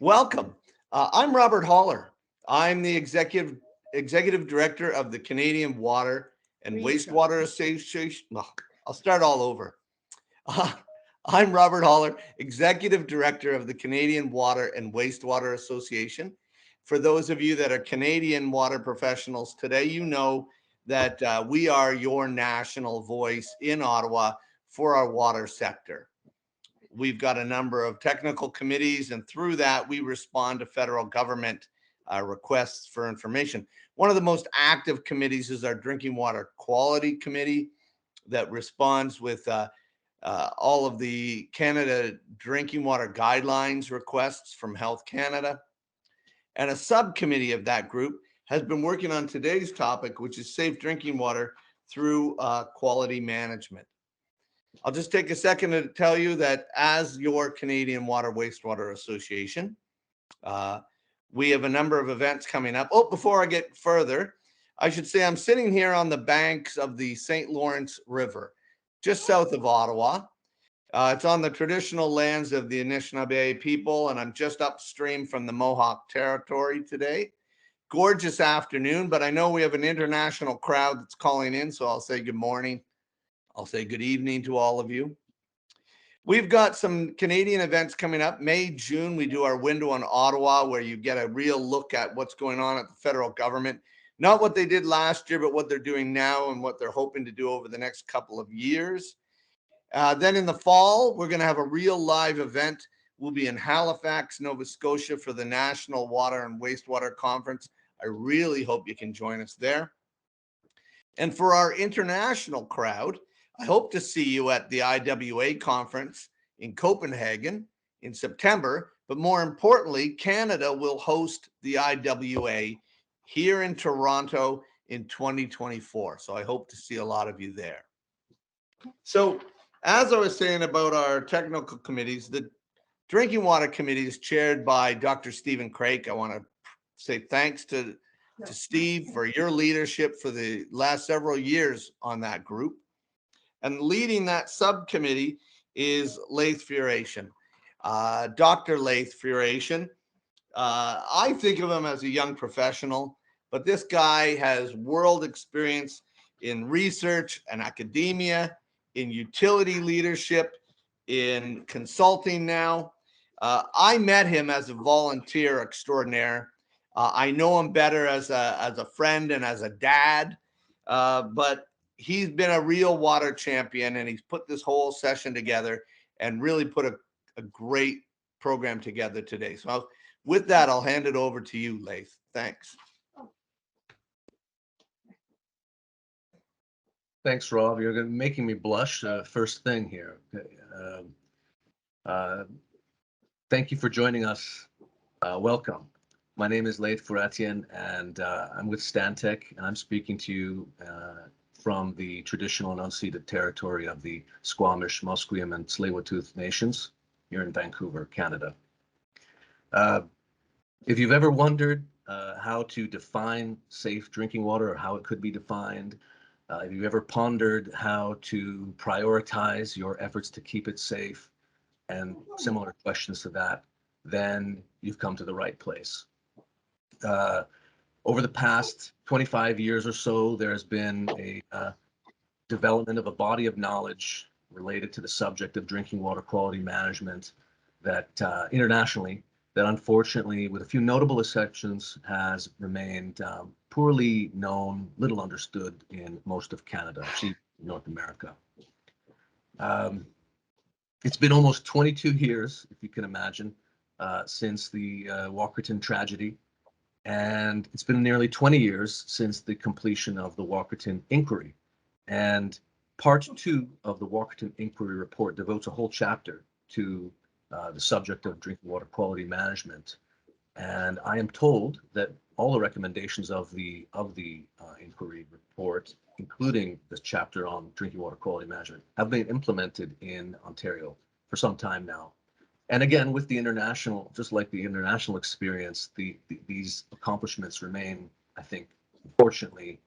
Welcome. I'm Robert Holler. I'm the executive director of the Canadian Water and Wastewater Association. Well, I'll start all over. Uh, I'm Robert Holler, executive director of the Canadian Water and Wastewater Association. For those of you that are Canadian water professionals today, you know that we are your national voice in Ottawa for our water sector. We've got a number of technical committees, and through that, we respond to federal government requests for information. One of the most active committees is our Drinking Water Quality Committee that responds with all of the Canada drinking water guidelines requests from Health Canada. And a subcommittee of that group has been working on today's topic, which is safe drinking water through quality management. I'll just take a second to tell you that as your Canadian Water Wastewater Association, we have a number of events coming up. Oh, before I get further, I should say I'm sitting here on the banks of the St. Lawrence River, just south of Ottawa. It's on the traditional lands of the Anishinaabe people, and I'm just upstream from the Mohawk territory today. Gorgeous afternoon, but I know we have an international crowd that's calling in, so I'll say good morning. I'll say good evening to all of you. We've got some Canadian events coming up. May, June, we do our window on Ottawa, where you get a real look at what's going on at the federal government. Not what they did last year, but what they're doing now and what they're hoping to do over the next couple of years. Then in the fall, we're going to have a real live event. We'll be in Halifax, Nova Scotia for the National Water and Wastewater Conference. I really hope you can join us there. And for our international crowd, I hope to see you at the IWA conference in Copenhagen in September. But more importantly, Canada will host the IWA here in Toronto in 2024. So I hope to see a lot of you there. So as I was saying about our technical committees, the Drinking Water Committee is chaired by Dr. Stephen Craik. I want to say thanks to Steve for your leadership for the last several years on that group. And leading that subcommittee is Laith Furation. Dr. Laith Furation, I think of him as a young professional, but this guy has world experience in research and academia, in utility leadership, in consulting now. I met him as a volunteer extraordinaire. I know him better as a friend and as a dad, but he's been a real water champion, and he's put this whole session together and really put a great program together today. So with that, I'll hand it over to you, Laith. Thanks. Thanks, Rob. You're making me blush first thing here. Thank you for joining us. Welcome. My name is Laith Furation, and I'm with Stantec, and I'm speaking to you from the traditional and unceded territory of the Squamish, Musqueam, and Tsleil-Waututh nations here in Vancouver, Canada. If you've ever wondered how to define safe drinking water or how it could be defined, if you've ever pondered how to prioritize your efforts to keep it safe and similar questions to that, then you've come to the right place. Over the past 25 years or so, there has been a development of a body of knowledge related to the subject of drinking water quality management that internationally, that unfortunately, with a few notable exceptions, has remained poorly known, little understood in most of Canada, actually North America. It's been almost 22 years, if you can imagine, since the Warnecke tragedy, and it's been nearly 20 years since the completion of the Warnecke inquiry. And part 2 of the Warnecke inquiry report devotes a whole chapter to the subject of drinking water quality management. And I am told that all the recommendations of the inquiry report, including this chapter on drinking water quality management, have been implemented in Ontario for some time now. And again, with the international, just like the international experience, these accomplishments remain, I think, unfortunately,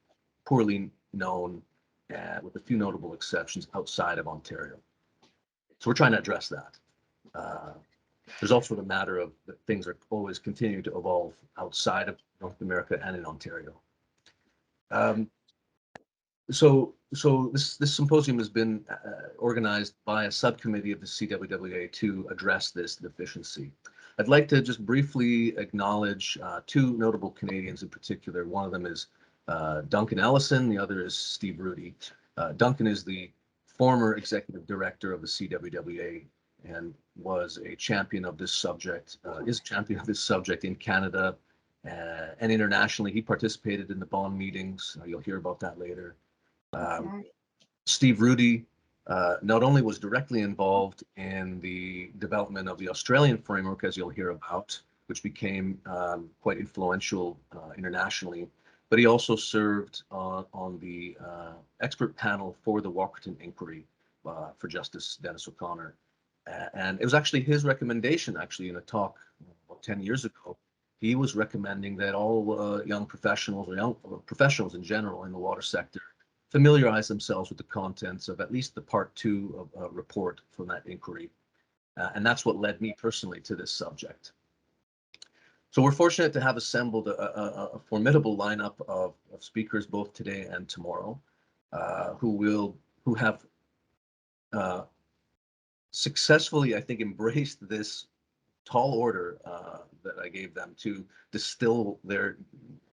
poorly known, with a few notable exceptions outside of Ontario. So we're trying to address that. There's also the matter of that things are always continuing to evolve outside of North America and in Ontario. So this symposium has been organized by a subcommittee of the CWWA to address this deficiency. I'd like to just briefly acknowledge two notable Canadians in particular. One of them is Duncan Ellison, the other is Steve Rudy. Duncan is the former executive director of the CWWA and was a champion of this subject, is a champion of this subject in Canada and internationally. He participated in the bond meetings. You'll hear about that later. Steve Rudy not only was directly involved in the development of the Australian framework, as you'll hear about, which became quite influential internationally, but he also served on the expert panel for the Walkerton inquiry for Justice Dennis O'Connor. And it was actually his recommendation, actually, in a talk about 10 years ago. He was recommending that all young professionals, or young professionals in general in the water sector, familiarize themselves with the contents of at least the part 2 of a report from that inquiry. And that's what led me personally to this subject. So we're fortunate to have assembled a formidable lineup of speakers both today and tomorrow, who have successfully, I think, embraced this tall order that I gave them to distill their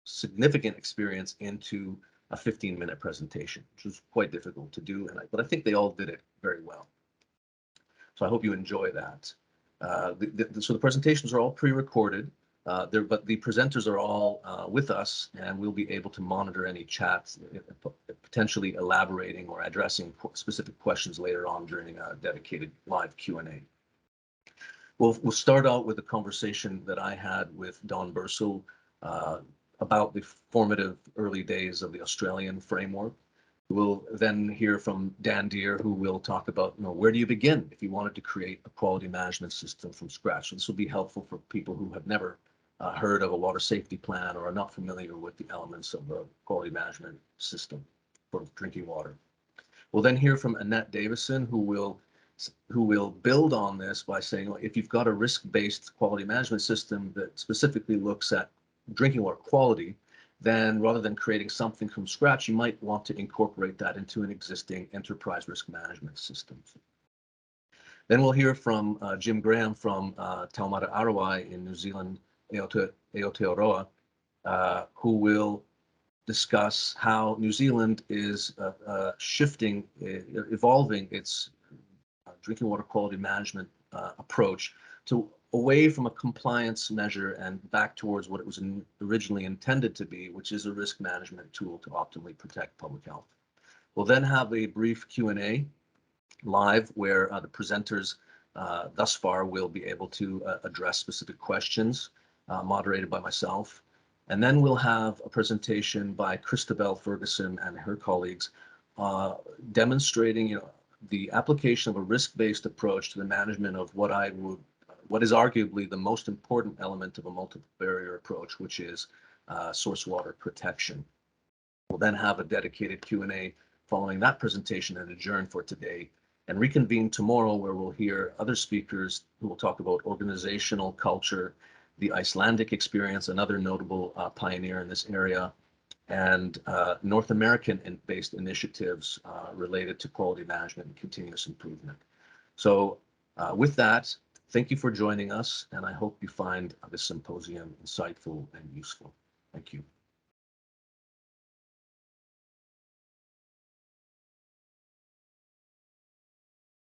significant experience into a 15-minute presentation, which was quite difficult to do, but I think they all did it very well. So I hope you enjoy that. So the presentations are all pre-recorded, but the presenters are all with us, and we'll be able to monitor any chats, potentially elaborating or addressing specific questions later on during a dedicated live Q&A. We'll start out with a conversation that I had with Don Bursill about the formative early days of the Australian framework. We'll then hear from Dan Deere, who will talk about, where do you begin if you wanted to create a quality management system from scratch? So this will be helpful for people who have never heard of a water safety plan or are not familiar with the elements of a quality management system for drinking water. We'll then hear from Annette Davison, who will build on this by saying, if you've got a risk-based quality management system that specifically looks at drinking water quality, then rather than creating something from scratch, you might want to incorporate that into an existing enterprise risk management system. Then we'll hear from Jim Graham from Aotearoa in New Zealand, Aotearoa, who will discuss how New Zealand is evolving its drinking water quality management approach to away from a compliance measure and back towards what it was originally intended to be, which is a risk management tool to optimally protect public health. We'll then have a brief Q&A live where the presenters thus far will be able to address specific questions moderated by myself. And then we'll have a presentation by Christobel, Ferguson, and her colleagues demonstrating the application of a risk-based approach to the management of what is arguably the most important element of a multiple barrier approach, which is source water protection. We'll then have a dedicated Q&A following that presentation and adjourn for today, and reconvene tomorrow, where we'll hear other speakers who will talk about organizational culture, the Icelandic experience, another notable pioneer in this area, and North American-based initiatives related to quality management and continuous improvement. So with that, thank you for joining us, and I hope you find this symposium insightful and useful. Thank you.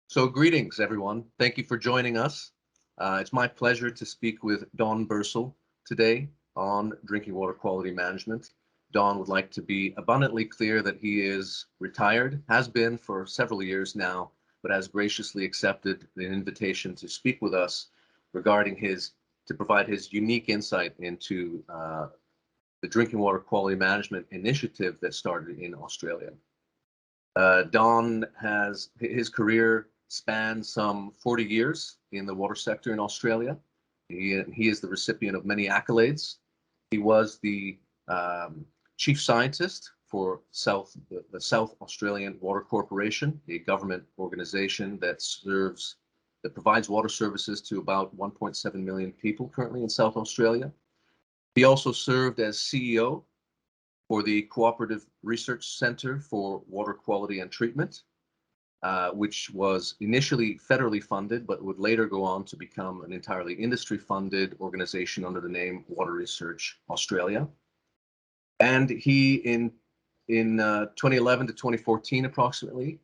So greetings, everyone. Thank you for joining us. It's my pleasure to speak with Don Bursill today on drinking water quality management. Don would like to be abundantly clear that he is retired, has been for several years now, but has graciously accepted the invitation to speak with us regarding to provide his unique insight into the drinking water quality management initiative that started in Australia. Don his career spans some 40 years in the water sector in Australia. He is the recipient of many accolades. He was the chief scientist for the South Australian Water Corporation, a government organization that serves that provides water services to about 1.7 million people currently in South Australia. He also served as CEO for the Cooperative Research Centre for Water Quality and Treatment, which was initially federally funded, but would later go on to become an entirely industry-funded organization under the name Water Research Australia. And he, in 2011 to 2014 approximately,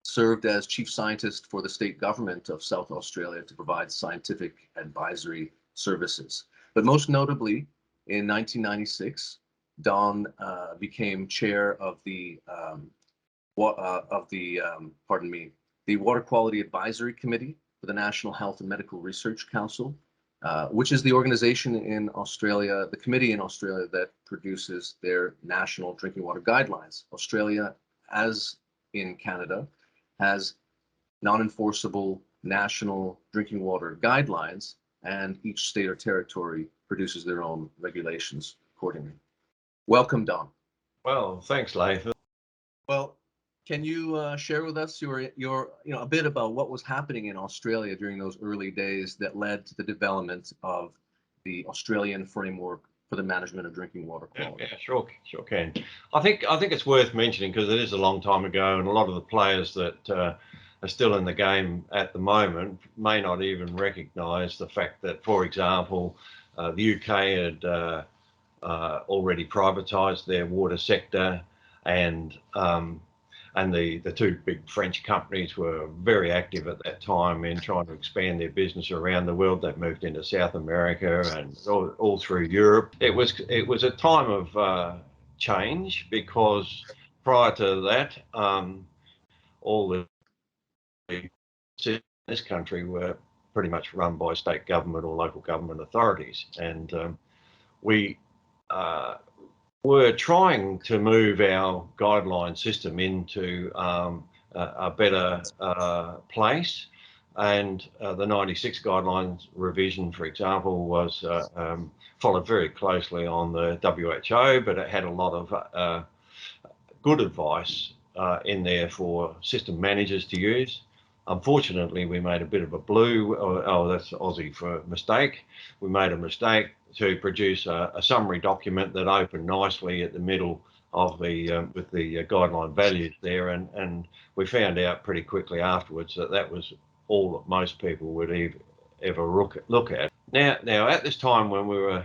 served as chief scientist for the state government of South Australia to provide scientific advisory services. But most notably, in 1996, Don became chair of the Water Quality Advisory Committee for the National Health and Medical Research Council, which is the organization in Australia, the committee in Australia that produces their national drinking water guidelines. Australia, as in Canada, has non-enforceable national drinking water guidelines, and each state or territory produces their own regulations accordingly. Welcome, Don. Well, thanks, Leif. Well, can you share with us your a bit about what was happening in Australia during those early days that led to the development of the Australian framework for the management of drinking water quality? Yeah, sure can. I think it's worth mentioning because it is a long time ago, and a lot of the players that are still in the game at the moment may not even recognise the fact that, for example, the UK had already privatised their water sector, and the two big French companies were very active at that time in trying to expand their business around the world. They moved into South America and all through Europe. It was a time of change, because prior to that, all the in this country were pretty much run by state government or local government authorities, and we were trying to move our guideline system into a better place. And the 96 guidelines revision, for example, was followed very closely on the WHO, but it had a lot of good advice in there for system managers to use. Unfortunately, we made a bit of a that's Aussie for mistake. We made a mistake to produce a summary document that opened nicely at the middle of the with the guideline values there, and we found out pretty quickly afterwards that was all that most people would ever look at. Now at this time when we're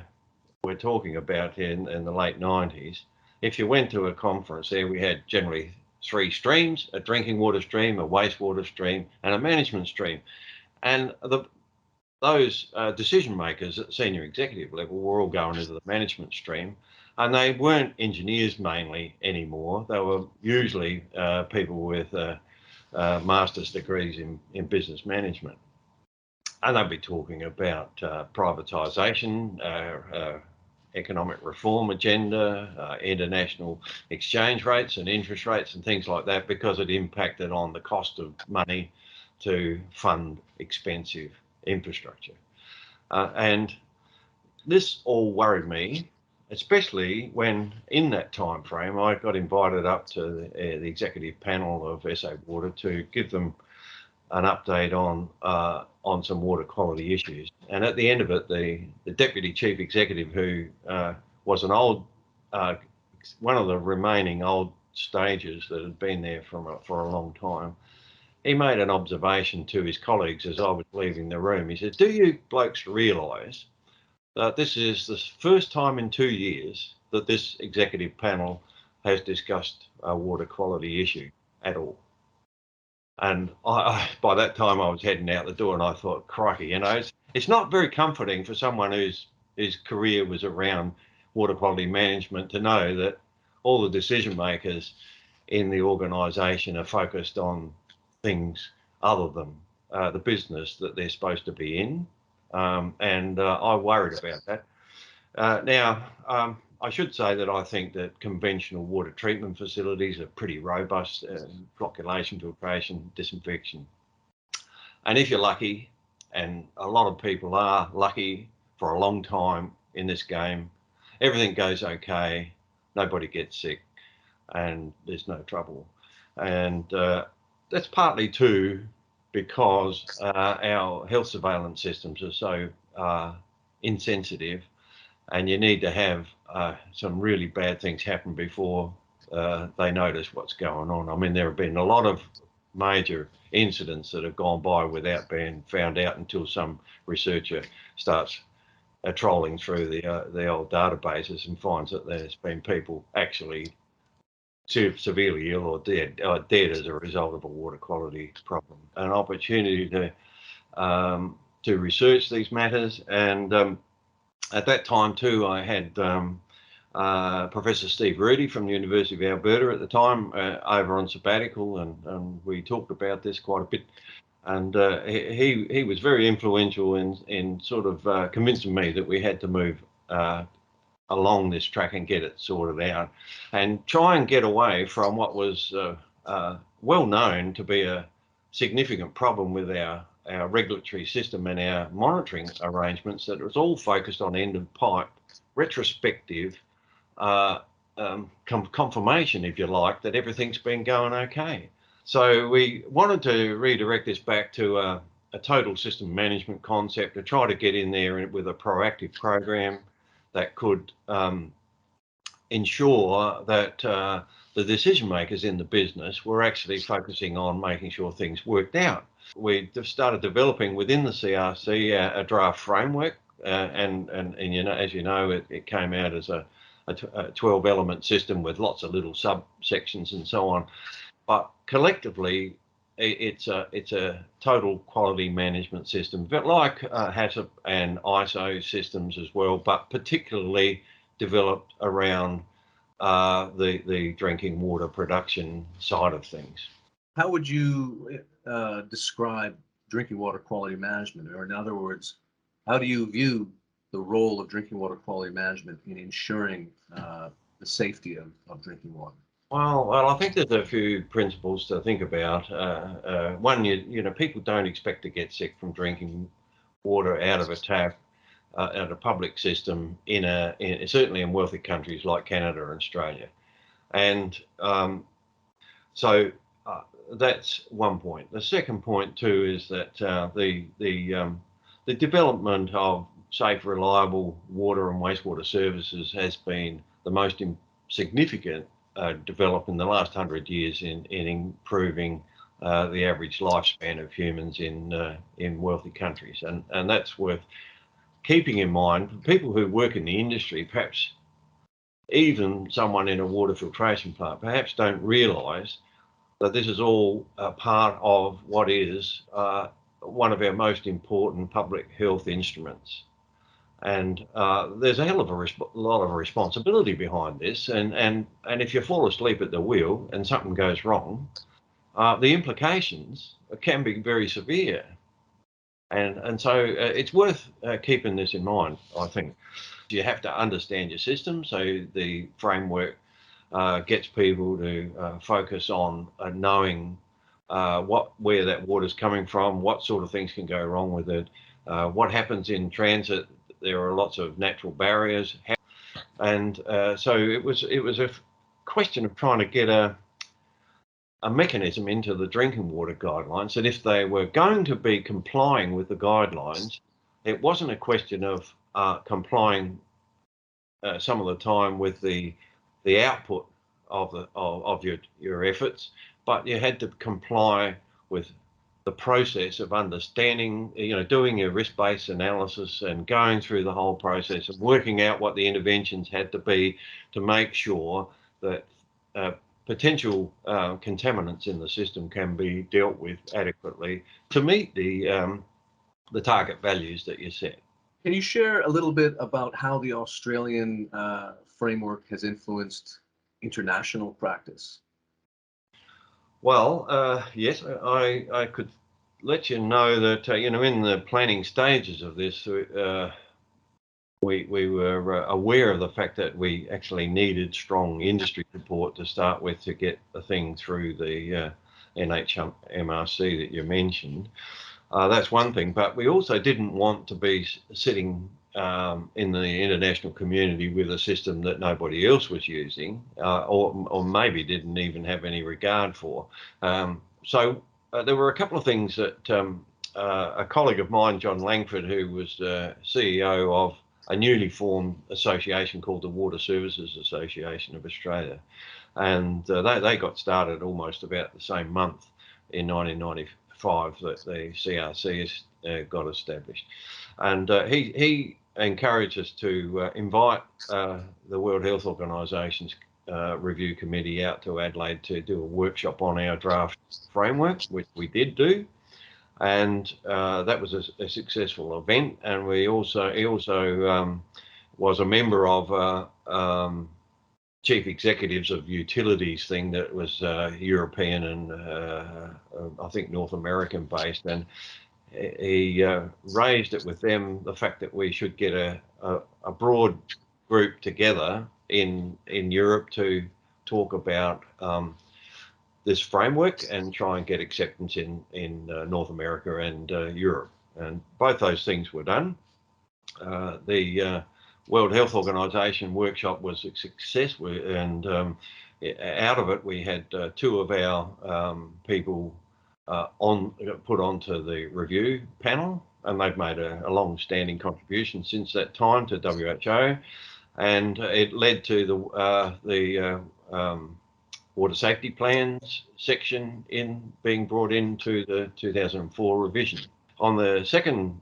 talking about in the late 90s, if you went to a conference there, we had generally three streams: a drinking water stream, a wastewater stream, and a management stream. And those decision makers at senior executive level were all going into the management stream, and they weren't engineers mainly anymore. They were usually people with master's degrees in business management, and they'd be talking about privatisation, economic reform agenda, international exchange rates and interest rates and things like that, because it impacted on the cost of money to fund expensive infrastructure. And this all worried me, especially when in that time frame I got invited up to the executive panel of SA Water to give them an update on some water quality issues. And at the end of it, the deputy chief executive, who was an old one of the remaining old stages that had been there for a long time, he made an observation to his colleagues as I was leaving the room. He said, "Do you blokes realise that this is the first time in 2 years that this executive panel has discussed a water quality issue at all?" And by that time I was heading out the door, and I thought, crikey, it's not very comforting for someone whose career was around water quality management to know that all the decision makers in the organisation are focused on things other than the business that they're supposed to be in. And I worried about that. Now, I should say that I think that conventional water treatment facilities are pretty robust, flocculation, filtration, disinfection. And if you're lucky, and a lot of people are lucky for a long time in this game, everything goes okay, nobody gets sick, and there's no trouble. And that's partly too because our health surveillance systems are so insensitive, and you need to have some really bad things happen before they notice what's going on. I mean, there have been a lot of major incidents that have gone by without being found out until some researcher starts trolling through the old databases and finds that there's been people actually severely ill or dead as a result of a water quality problem. An opportunity to research these matters, and at that time too, I had Professor Steve Rudy from the University of Alberta at the time over on sabbatical, and we talked about this quite a bit. And he was very influential in sort of convincing me that we had to move along this track and get it sorted out, and try and get away from what was well known to be a significant problem with our regulatory system and our monitoring arrangements, that it was all focused on end of pipe, retrospective confirmation, if you like, that everything's been going okay. So we wanted to redirect this back to a total system management concept, to try to get in there with a proactive program that could ensure that the decision makers in the business were actually focusing on making sure things worked out. We started developing within the CRC a draft framework, and you know, as you know, it came out as a 12-element system with lots of little subsections and so on. But collectively, it's a total quality management system, but like HACCP and ISO systems as well, but particularly developed around the drinking water production side of things. How would you describe drinking water quality management? Or in other words, how do you view the role of drinking water quality management in ensuring the safety of drinking water? Well, I think there's a few principles to think about. One, you know, people don't expect to get sick from drinking water out of a tap, out a public system certainly in wealthy countries like Canada and Australia, and so that's one point. The second point too is that the development of safe, reliable water and wastewater services has been the most significant developed in the last 100 years in improving the average lifespan of humans in wealthy countries, and that's worth keeping in mind for people who work in the industry. Perhaps even someone in a water filtration plant perhaps don't realise that this is all a part of what is one of our most important public health instruments. And there's a hell of a lot of responsibility behind this. And if you fall asleep at the wheel and something goes wrong, the implications can be very severe. And so it's worth keeping this in mind, I think. You have to understand your system. So the framework gets people to focus on knowing where that water's coming from, what sort of things can go wrong with it, what happens in transit. There are lots of natural barriers, and so it was a question of trying to get a mechanism into the drinking water guidelines that if they were going to be complying with the guidelines, it wasn't a question of complying some of the time with the output of your efforts, but you had to comply with the process of understanding, you know, doing your risk-based analysis and going through the whole process of working out what the interventions had to be to make sure that potential contaminants in the system can be dealt with adequately to meet the target values that you set. Can you share a little bit about how the Australian framework has influenced international practice? Well, yes, I could let you know that, you know, in the planning stages of this, we were aware of the fact that we actually needed strong industry support to start with to get the thing through the NHMRC that you mentioned. That's one thing, but we also didn't want to be sitting in the international community with a system that nobody else was using, or maybe didn't even have any regard for. So there were a couple of things that a colleague of mine, John Langford, who was CEO of a newly formed association called the Water Services Association of Australia, and they got started almost about the same month in 1995 that the CRC got established, and he encouraged us to invite the World Health Organisation's review committee out to Adelaide to do a workshop on our draft framework, which we did do, and that was a successful event. And he also was a member of chief executives of utilities thing that was European and I think North American based, and he raised it with them the fact that we should get a broad group together in Europe to talk about this framework and try and get acceptance in North America and Europe. And both those things were done. The World Health Organization workshop was a success, and out of it we had two of our people put onto the review panel, and they've made a long-standing contribution since that time to WHO, and it led to the water safety plans section being brought into the 2004 revision. On the second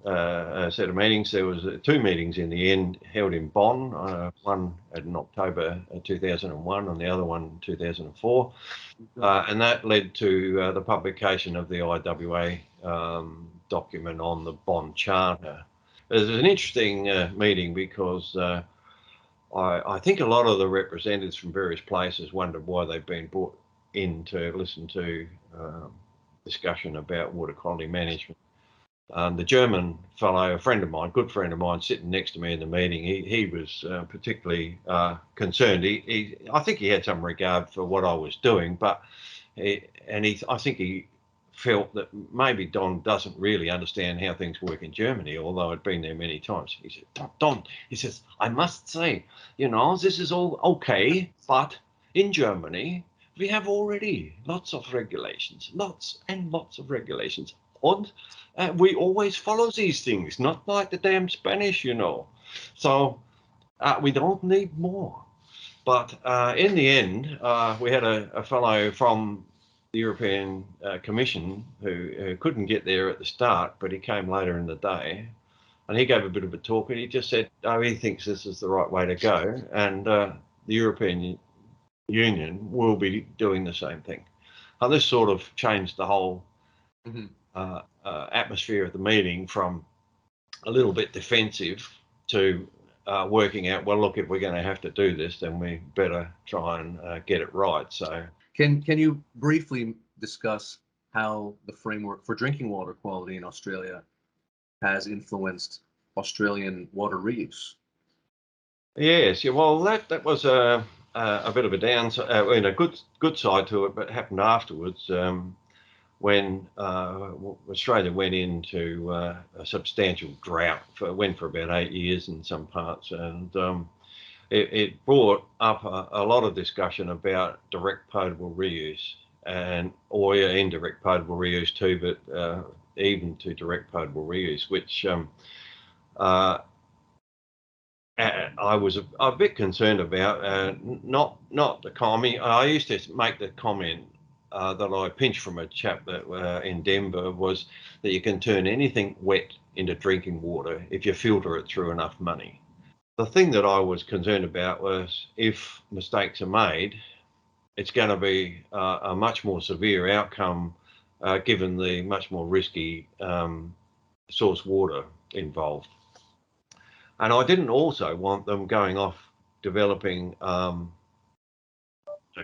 set of meetings, there was two meetings in the end held in Bonn, one in October 2001 and the other one 2004, and that led to the publication of the IWA document on the Bonn Charter. It was an interesting meeting because I think a lot of the representatives from various places wondered why they've been brought in to listen to discussion about water quality management. The German fellow, a good friend of mine, sitting next to me in the meeting, he was particularly concerned. I think he had some regard for what I was doing, but I think he felt that maybe Don doesn't really understand how things work in Germany, although I'd been there many times. He said, Don, he says, I must say, this is all okay, but in Germany, we have already lots of regulations, lots and lots of regulations. And we always follow these things, not like the damn Spanish, So we don't need more. But in the end, we had a fellow from the European Commission who couldn't get there at the start, but he came later in the day, and he gave a bit of a talk, and he just said, he thinks this is the right way to go, and the European Union will be doing the same thing. And this sort of changed the whole atmosphere of the meeting from a little bit defensive to working out, well, look, if we're going to have to do this, then we better try and get it right. So can you briefly discuss how the framework for drinking water quality in Australia has influenced Australian water reuse? Yes, yeah, well, that was a bit of a downside, a good side to it, but it happened afterwards. When Australia went into a substantial drought, went for about 8 years in some parts, and it brought up a lot of discussion about direct potable reuse or indirect potable reuse too, but even to direct potable reuse, which I was a bit concerned about. Not the comment. I used to make the comment that I pinched from a chap that in Denver, was that you can turn anything wet into drinking water if you filter it through enough money. The thing that I was concerned about was if mistakes are made, it's going to be a much more severe outcome given the much more risky source water involved. And I didn't also want them going off developing the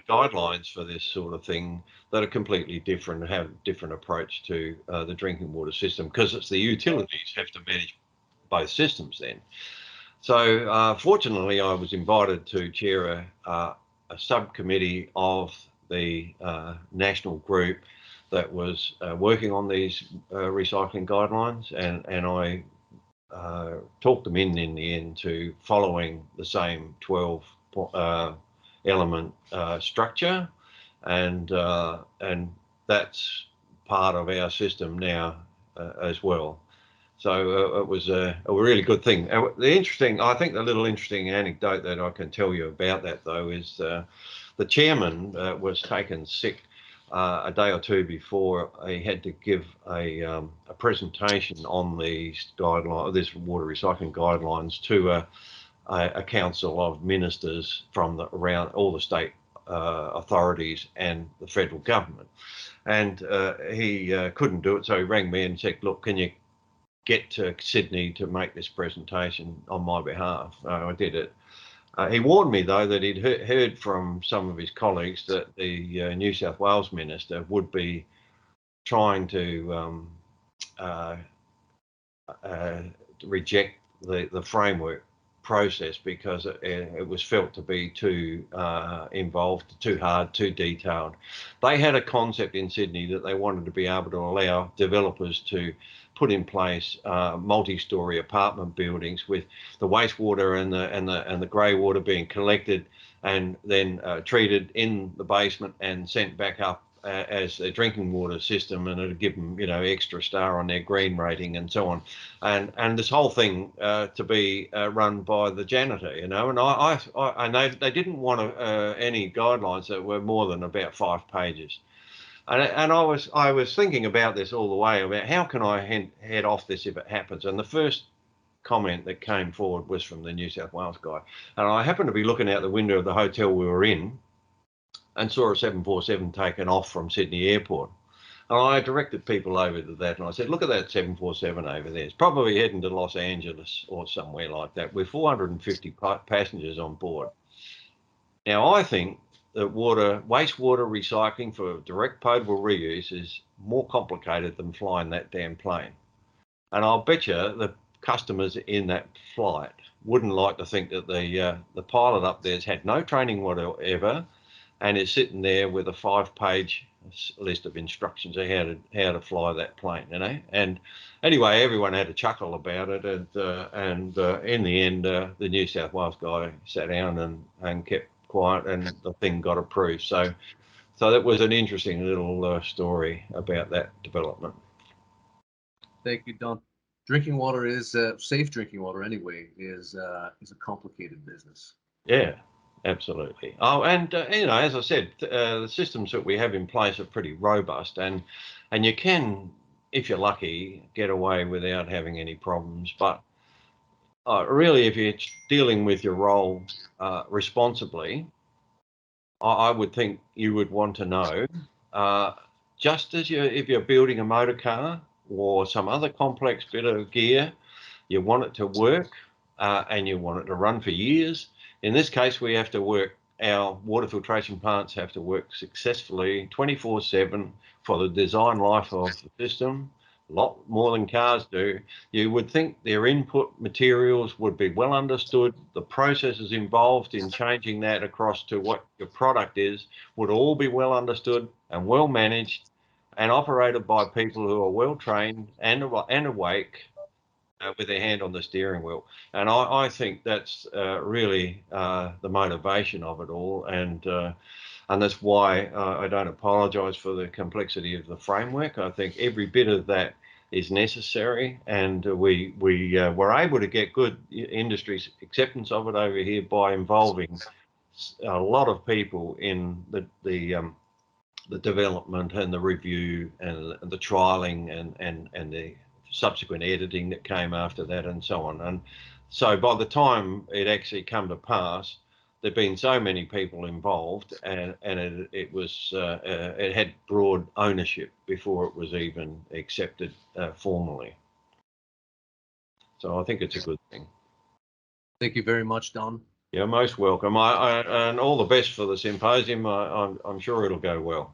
guidelines for this sort of thing that are completely different, have a different approach to the drinking water system, because it's the utilities have to manage both systems then. So fortunately, I was invited to chair a subcommittee of the national group that was working on these recycling guidelines, and I talked them in the end to following the same 12 element structure, and that's part of our system now as well. So it was a really good thing. I think the little interesting anecdote that I can tell you about that, though, is the chairman was taken sick a day or two before he had to give a presentation on these guidelines, this water recycling guidelines, to a council of ministers from around all the state authorities and the federal government. And he couldn't do it, so he rang me and said, look, can you get to Sydney to make this presentation on my behalf? I did it. He warned me, though, that he'd heard from some of his colleagues that the New South Wales minister would be trying to reject the framework process because it was felt to be too involved, too hard, too detailed. They had a concept in Sydney that they wanted to be able to allow developers to put in place multi-storey apartment buildings with the wastewater and the grey water being collected and then treated in the basement and sent back up as a drinking water system, and it'd give them, extra star on their green rating and so on, and this whole thing to be run by the janitor, and they didn't want any guidelines that were more than about 5 pages. And I was thinking about this all the way, about how can I head off this if it happens. And the first comment that came forward was from the New South Wales guy. And I happened to be looking out the window of the hotel we were in and saw a 747 taken off from Sydney Airport. And I directed people over to that and I said, look at that 747 over there. It's probably heading to Los Angeles or somewhere like that with 450 passengers on board. Now, I think that wastewater recycling for direct potable reuse is more complicated than flying that damn plane. And I'll bet you the customers in that flight wouldn't like to think that the pilot up there's had no training whatever and is sitting there with a 5-page list of instructions on how to fly that plane, And anyway, everyone had a chuckle about it, and in the end, the New South Wales guy sat down and kept quiet, and the thing got approved. So that was an interesting little story about that development. Thank you, Don. Drinking water is safe. Drinking water, anyway, is a complicated business. Yeah, absolutely. Oh, and as I said, the systems that we have in place are pretty robust, and you can, if you're lucky, get away without having any problems. But really, if you're dealing with your role responsibly, I would think you would want to know, just as if you're building a motor car or some other complex bit of gear, you want it to work and you want it to run for years. In this case, we have to work, our water filtration plants have to work successfully 24/7 for the design life of the system. A lot more than cars do. You would think their input materials would be well understood. The processes involved in changing that across to what your product is would all be well understood and well managed and operated by people who are well trained and awake with their hand on the steering wheel. And I think that's really the motivation of it all. And that's why I don't apologise for the complexity of the framework. I think every bit of that is necessary, and we were able to get good industry acceptance of it over here by involving a lot of people in the development and the review and the trialling and the subsequent editing that came after that and so on. And so by the time it actually come to pass, there'd been so many people involved, and it had broad ownership before it was even accepted formally. So I think it's a good thing. Thank you very much, Don. You're most welcome. And all the best for the symposium. I'm sure it'll go well.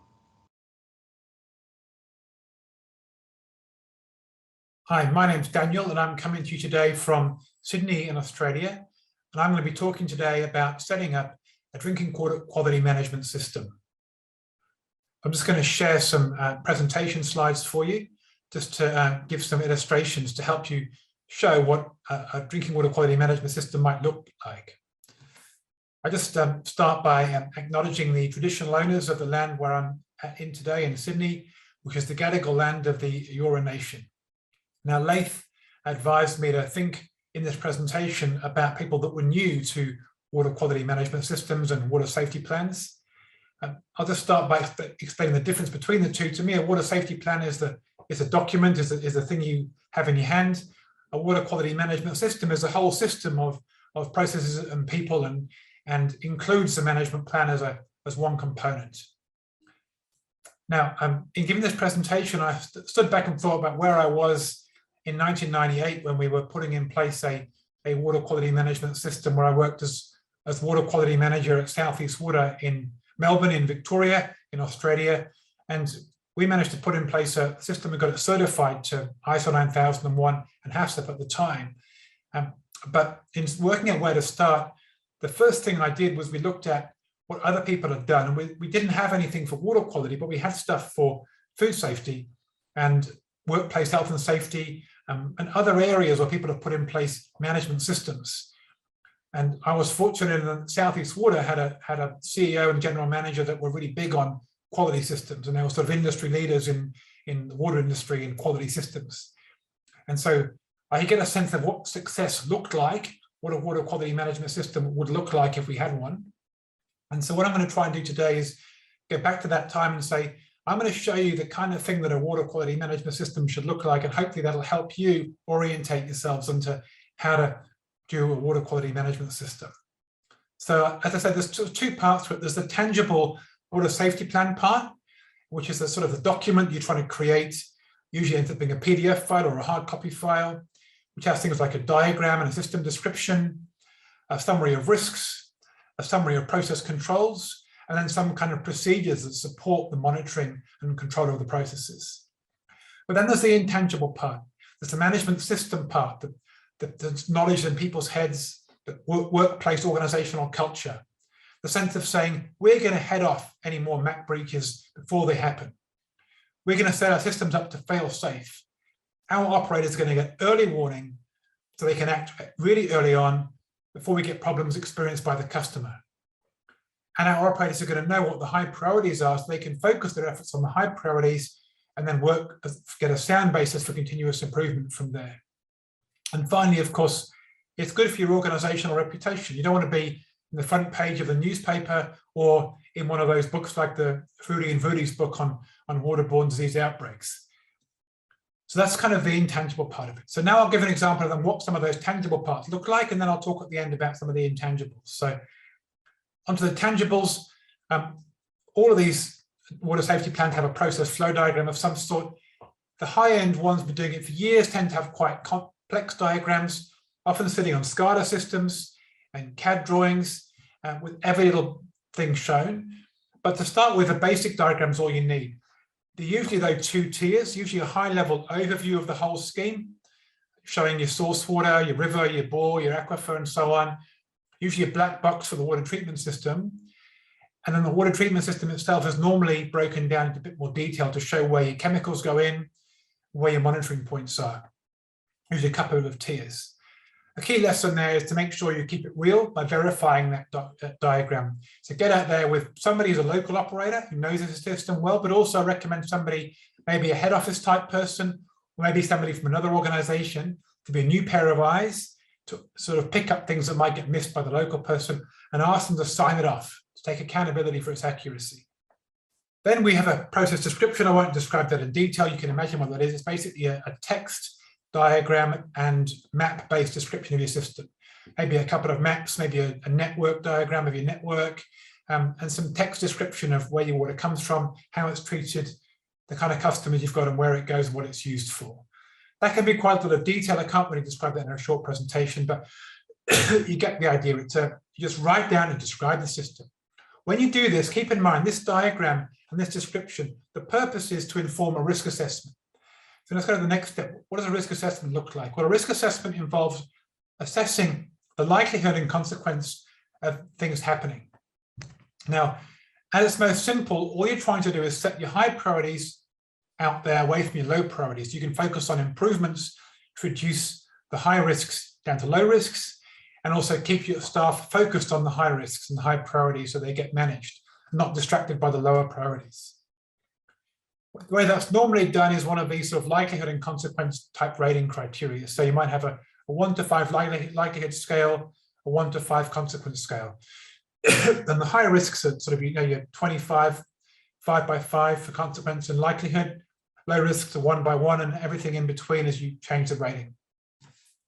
Hi, my name's Danielle, and I'm coming to you today from Sydney in Australia. And I'm going to be talking today about setting up a drinking water quality management system. I'm just going to share some presentation slides for you, just to give some illustrations to help you show what a drinking water quality management system might look like. I just start by acknowledging the traditional owners of the land where I'm in today in Sydney, which is the Gadigal land of the Eora Nation. Now, Laith advised me to think in this presentation about people that were new to water quality management systems and water safety plans. I'll just start by explaining the difference between the two. To me, a water safety plan is a document, is a thing you have in your hand. A water quality management system is a whole system of processes and people, and includes the management plan as one component. Now, in giving this presentation, I stood back and thought about where I was in 1998 when we were putting in place a water quality management system, where I worked as water quality manager at Southeast Water in Melbourne, in Victoria, in Australia. And we managed to put in place a system. We got it certified to ISO 9001 and HACCP at the time. But in working out where to start, the first thing I did was we looked at what other people had done. And we didn't have anything for water quality, but we had stuff for food safety and workplace health and safety, and other areas where people have put in place management systems. And I was fortunate that Southeast Water had a CEO and general manager that were really big on quality systems, and they were sort of industry leaders in the water industry and quality systems. And so I get a sense of what success looked like, what a water quality management system would look like if we had one. And so what I'm going to try and do today is go back to that time and say, I'm going to show you the kind of thing that a water quality management system should look like, and hopefully that'll help you orientate yourselves into how to do a water quality management system. So as I said, there's two parts to it. There's the tangible water safety plan part, which is the sort of the document you're trying to create, usually ends up being a PDF file or a hard copy file, which has things like a diagram and a system description, a summary of risks, a summary of process controls, and then some kind of procedures that support the monitoring and control of the processes. But then there's the intangible part. There's the management system part, the knowledge in people's heads, the workplace organizational culture, the sense of saying, we're going to head off any more MAC breaches before they happen. We're going to set our systems up to fail safe. Our operators are going to get early warning so they can act really early on before we get problems experienced by the customer. And our operators are going to know what the high priorities are so they can focus their efforts on the high priorities and then get a sound basis for continuous improvement from there. And finally, of course, it's good for your organizational reputation. You don't want to be in the front page of the newspaper or in one of those books like the Foodie and Voodie's book on waterborne disease outbreaks. So that's kind of the intangible part of it. So now I'll give an example of what some of those tangible parts look like, and then I'll talk at the end about some of the intangibles. So onto the tangibles, all of these water safety plans have a process flow diagram of some sort. The high-end ones been doing it for years tend to have quite complex diagrams, often sitting on SCADA systems and CAD drawings with every little thing shown. But to start with, a basic diagram is all you need. They're usually though two tiers, usually a high-level overview of the whole scheme, showing your source water, your river, your bore, your aquifer, and so on. Usually a black box for the water treatment system. And then the water treatment system itself is normally broken down into a bit more detail to show where your chemicals go in, where your monitoring points are. Usually a couple of tiers. A key lesson there is to make sure you keep it real by verifying that diagram. So get out there with somebody who's a local operator who knows the system well, but also recommend somebody, maybe a head office type person, or maybe somebody from another organization to be a new pair of eyes to sort of pick up things that might get missed by the local person and ask them to sign it off, to take accountability for its accuracy. Then we have a process description. I won't describe that in detail. You can imagine what that is. It's basically a text, diagram, and map-based description of your system. Maybe a couple of maps, maybe a network diagram of your network, and some text description of where your water comes from, how it's treated, the kind of customers you've got and where it goes and what it's used for. That can be quite a lot of detail. I can't really describe that in a short presentation, but you get the idea. It's you just write down and describe the system. When you do this, keep in mind this diagram and this description, the purpose is to inform a risk assessment. So let's go to the next step. What does a risk assessment look like? Well, a risk assessment involves assessing the likelihood and consequence of things happening. Now, at its most simple, all you're trying to do is set your high priorities out there away from your low priorities. You can focus on improvements to reduce the high risks down to low risks, and also keep your staff focused on the high risks and the high priorities so they get managed, not distracted by the lower priorities. The way that's normally done is one of these sort of likelihood and consequence type rating criteria. So you might have a 1 to 5 likelihood scale, a 1 to 5 consequence scale. Then the higher risks are sort of, your 25, 5 by 5 for consequence and likelihood. Low risks are 1 by 1, and everything in between as you change the rating.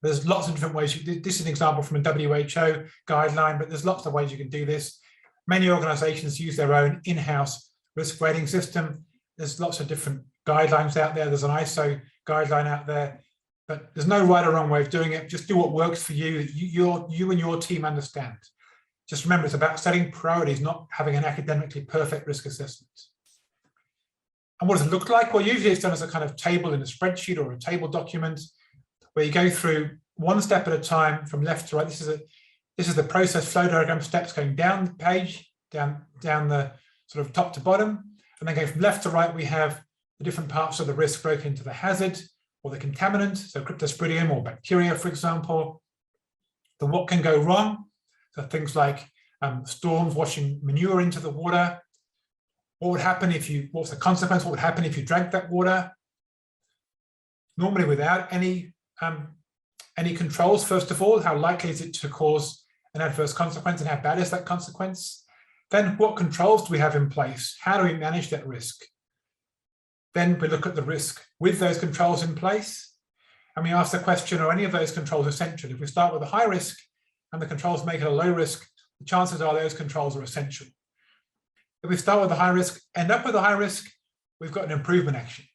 There's lots of different ways. This is an example from a WHO guideline, but there's lots of ways you can do this. Many organizations use their own in-house risk rating system. There's lots of different guidelines out there. There's an ISO guideline out there, but there's no right or wrong way of doing it. Just do what works for you, that you and your team understand. Just remember, it's about setting priorities, not having an academically perfect risk assessment. And what does it look like? Well, usually it's done as a kind of table in a spreadsheet or a table document, where you go through one step at a time from left to right. This is the process flow diagram steps going down the page, down the sort of top to bottom. And then going from left to right, we have the different parts of the risk broken into the hazard or the contaminant, so Cryptosporidium or bacteria, for example. The what can go wrong, so things like storms washing manure into the water. What would happen if what's the consequence? What would happen if you drank that water? Normally without any controls, first of all, how likely is it to cause an adverse consequence and how bad is that consequence? Then what controls do we have in place? How do we manage that risk? Then we look at the risk with those controls in place. And we ask the question, are any of those controls essential? If we start with a high risk and the controls make it a low risk, the chances are those controls are essential. If we start with a high risk, end up with a high risk, we've got an improvement action.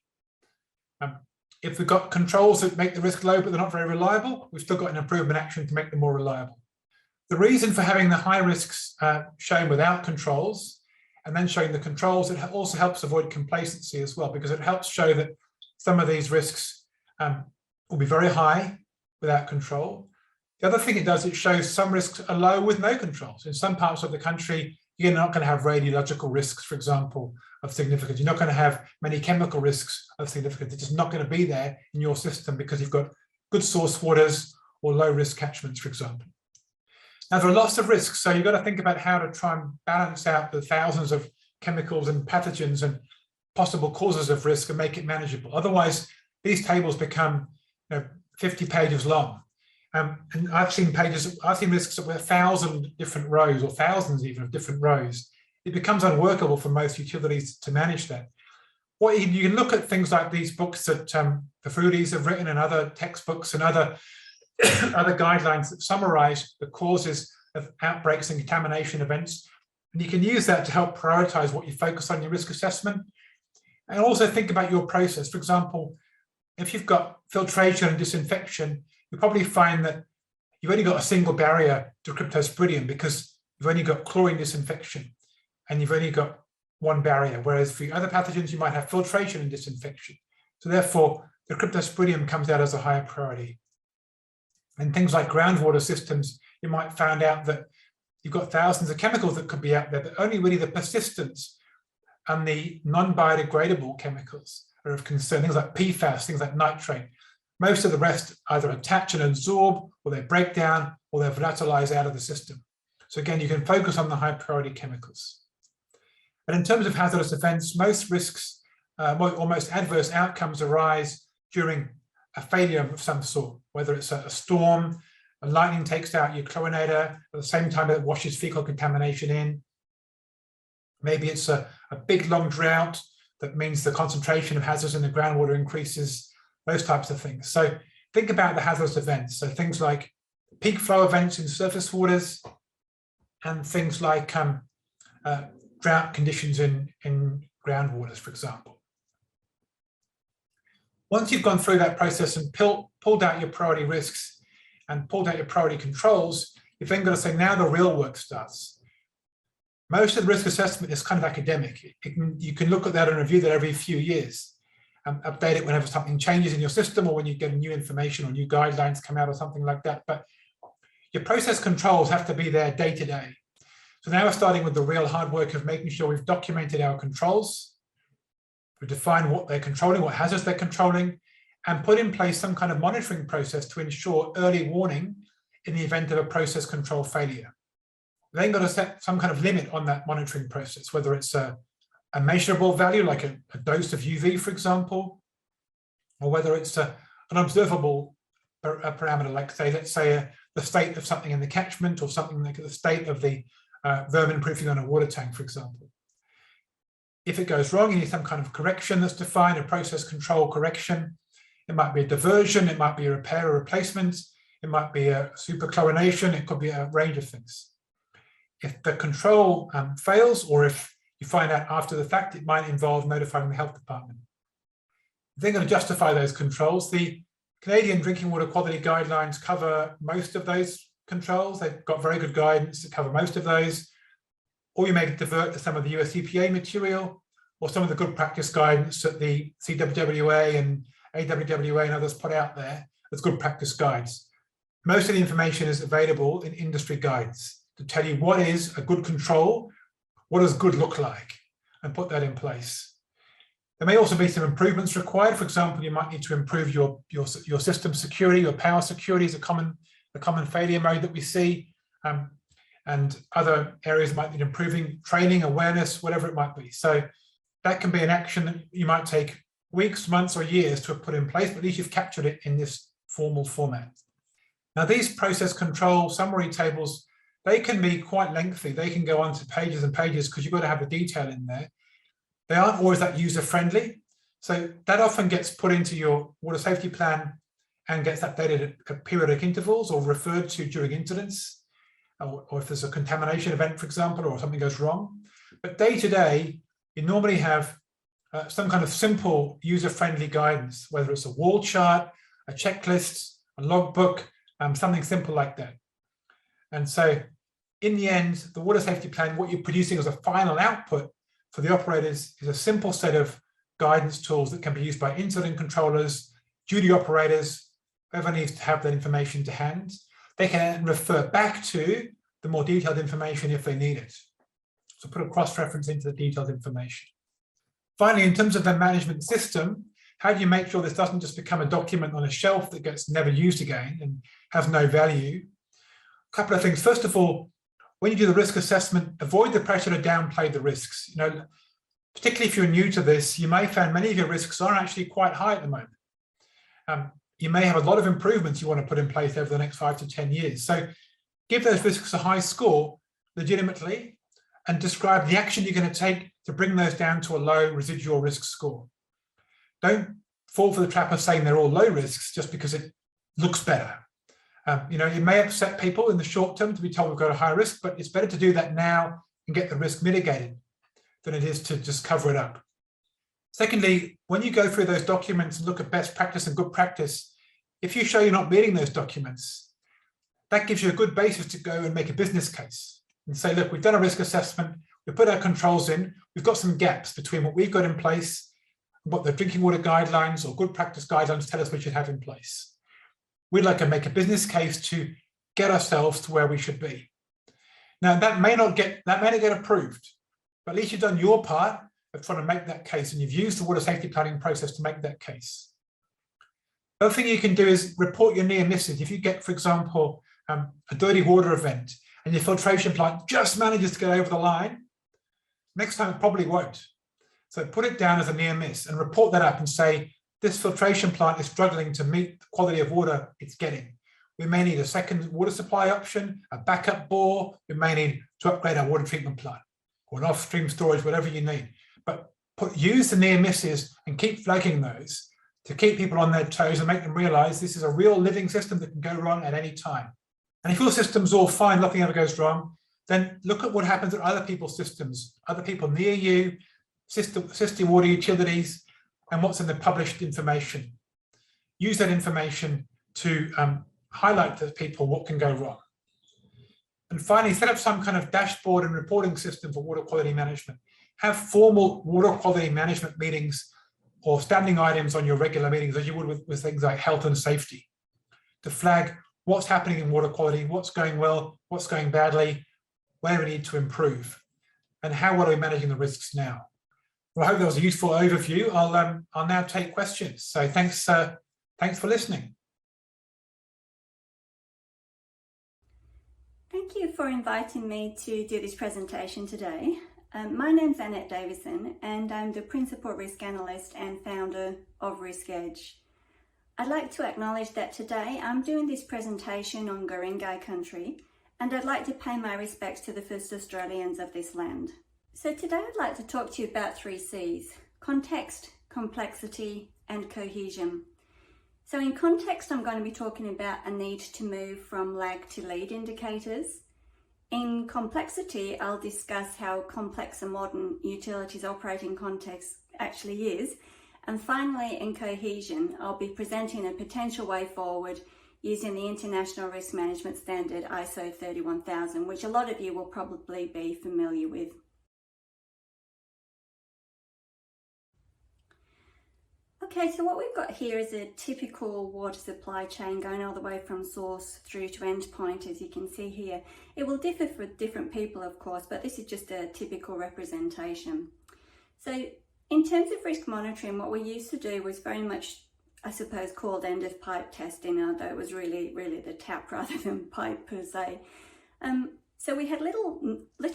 If we've got controls that make the risk low, but they're not very reliable, we've still got an improvement action to make them more reliable. The reason for having the high risks shown without controls and then showing the controls, it also helps avoid complacency as well, because it helps show that some of these risks will be very high without control. The other thing it does, it shows some risks are low with no controls. In some parts of the country, you're not going to have radiological risks, for example, of significance. You're not going to have many chemical risks of significance. It's just not going to be there in your system because you've got good source waters or low risk catchments, for example. Now, there are lots of risks, so you've got to think about how to try and balance out the thousands of chemicals and pathogens and possible causes of risk and make it manageable. Otherwise, these tables become 50 pages long. And I've seen risks that were 1,000 different rows or thousands even of different rows. It becomes unworkable for most utilities to manage that. What you can look at things like these books that the Foodies have written and other textbooks and other guidelines that summarize the causes of outbreaks and contamination events. And you can use that to help prioritize what you focus on in your risk assessment. And also think about your process. For example, if you've got filtration and disinfection, you'll probably find that you've only got a single barrier to Cryptosporidium because you've only got chlorine disinfection and you've only got one barrier. Whereas for other pathogens, you might have filtration and disinfection. So therefore, the Cryptosporidium comes out as a higher priority. And things like groundwater systems, you might find out that you've got thousands of chemicals that could be out there, but only really the persistence and the non-biodegradable chemicals are of concern. Things like PFAS, things like nitrate. Most of the rest either attach and absorb, or they break down, or they're volatilized out of the system. So again, you can focus on the high priority chemicals. But in terms of hazardous events, most risks or most adverse outcomes arise during a failure of some sort, whether it's a storm, a lightning takes out your chlorinator, at the same time it washes fecal contamination in. Maybe it's a big long drought that means the concentration of hazards in the groundwater increases, those types of things. So think about the hazardous events. So things like peak flow events in surface waters and things like drought conditions in groundwaters, for example. Once you've gone through that process and pulled out your priority risks and pulled out your priority controls, you've then got to say, now the real work starts. Most of the risk assessment is kind of academic. You can look at that and review that every few years, update it whenever something changes in your system or when you get new information or new guidelines come out or something like that. But your process controls have to be there day to day. So now we're starting with the real hard work of making sure we've documented our controls. We define what they're controlling, what hazards they're controlling, and put in place some kind of monitoring process to ensure early warning in the event of a process control failure. We've then got to set some kind of limit on that monitoring process, whether it's a a measurable value, like a dose of UV, for example, or whether it's an observable parameter, like let's say the state of something in the catchment, or something like the state of the vermin proofing on a water tank, for example. If it goes wrong, you need some kind of correction that's defined, a process control correction. It might be a diversion, it might be a repair or replacement, it might be a superchlorination, it could be a range of things. If the control fails, or if you find out after the fact, it might involve notifying the health department. They're going to justify those controls. The Canadian Drinking Water Quality Guidelines cover most of those controls. They've got very good guidance to cover most of those. Or you may divert to some of the US EPA material, or some of the good practice guidance that the CWWA and AWWA and others put out there as good practice guides. Most of the information is available in industry guides to tell you what is a good control, what does good look like, and put that in place. There may also be some improvements required. For example, you might need to improve your system security, your power security is a common failure mode that we see. And other areas might need improving, training, awareness, whatever it might be. So that can be an action that you might take weeks, months, or years to have put in place, but at least you've captured it in this formal format. Now, these process control summary tables, they can be quite lengthy. They can go on to pages and pages because you've got to have the detail in there. They aren't always that user-friendly. So that often gets put into your water safety plan and gets updated at periodic intervals or referred to during incidents. Or if there's a contamination event, for example, or something goes wrong. But day to day, you normally have some kind of simple user-friendly guidance, whether it's a wall chart, a checklist, a logbook, something simple like that. And so in the end, the water safety plan, what you're producing as a final output for the operators is a simple set of guidance tools that can be used by incident controllers, duty operators, whoever needs to have that information to hand. They can refer back to the more detailed information if they need it. So put a cross-reference into the detailed information. Finally, in terms of the management system, how do you make sure this doesn't just become a document on a shelf that gets never used again and has no value? A couple of things. First of all, when you do the risk assessment, avoid the pressure to downplay the risks. You know, particularly if you're new to this, you may find many of your risks are actually quite high at the moment. You may have a lot of improvements you want to put in place over the next 5 to 10 years. So give those risks a high score legitimately and describe the action you're going to take to bring those down to a low residual risk score. Don't fall for the trap of saying they're all low risks just because it looks better. You know, it may upset people in the short term to be told we've got a high risk, but it's better to do that now and get the risk mitigated than it is to just cover it up. Secondly, when you go through those documents and look at best practice and good practice, if you show you're not meeting those documents, that gives you a good basis to go and make a business case and say, look, we've done a risk assessment, we've put our controls in, we've got some gaps between what we've got in place and what the drinking water guidelines or good practice guidelines tell us we should have in place. We'd like to make a business case to get ourselves to where we should be. Now, that may not get approved, but at least you've done your part of trying to make that case, and you've used the water safety planning process to make that case. The other thing you can do is report your near misses. If you get, for example, a dirty water event and your filtration plant just manages to get over the line, next time it probably won't. So put it down as a near miss and report that up and say, this filtration plant is struggling to meet the quality of water it's getting. We may need a second water supply option, a backup bore. We may need to upgrade our water treatment plant or an off-stream storage, whatever you need. But use the near misses and keep flagging those to keep people on their toes and make them realize this is a real living system that can go wrong at any time. And if your system's all fine, nothing ever goes wrong, then look at what happens at other people's systems, other people near you, system water utilities, and what's in the published information. Use that information to highlight to people what can go wrong. And finally, set up some kind of dashboard and reporting system for water quality management. Have formal water quality management meetings or standing items on your regular meetings as you would with things like health and safety to flag what's happening in water quality, what's going well, what's going badly, where we need to improve, and how well are we managing the risks now. Well, I hope that was a useful overview. I'll now take questions. So thanks for listening. Thank you for inviting me to do this presentation today. My name's Annette Davison and I'm the Principal Risk Analyst and founder of Risk Edge. I'd like to acknowledge that today I'm doing this presentation on Guringai country, and I'd like to pay my respects to the first Australians of this land. So today I'd like to talk to you about 3 C's: context, complexity and cohesion. So in context, I'm going to be talking about a need to move from lag to lead indicators. In complexity, I'll discuss how complex a modern utilities operating context actually is. And finally, in cohesion, I'll be presenting a potential way forward using the International Risk Management Standard ISO 31000, which a lot of you will probably be familiar with. Okay, so what we've got here is a typical water supply chain going all the way from source through to endpoint, as you can see here. It will differ for different people, of course, but this is just a typical representation. So in terms of risk monitoring, what we used to do was very much, I suppose, called end of pipe testing, although it was really the tap rather than pipe per se. So we had little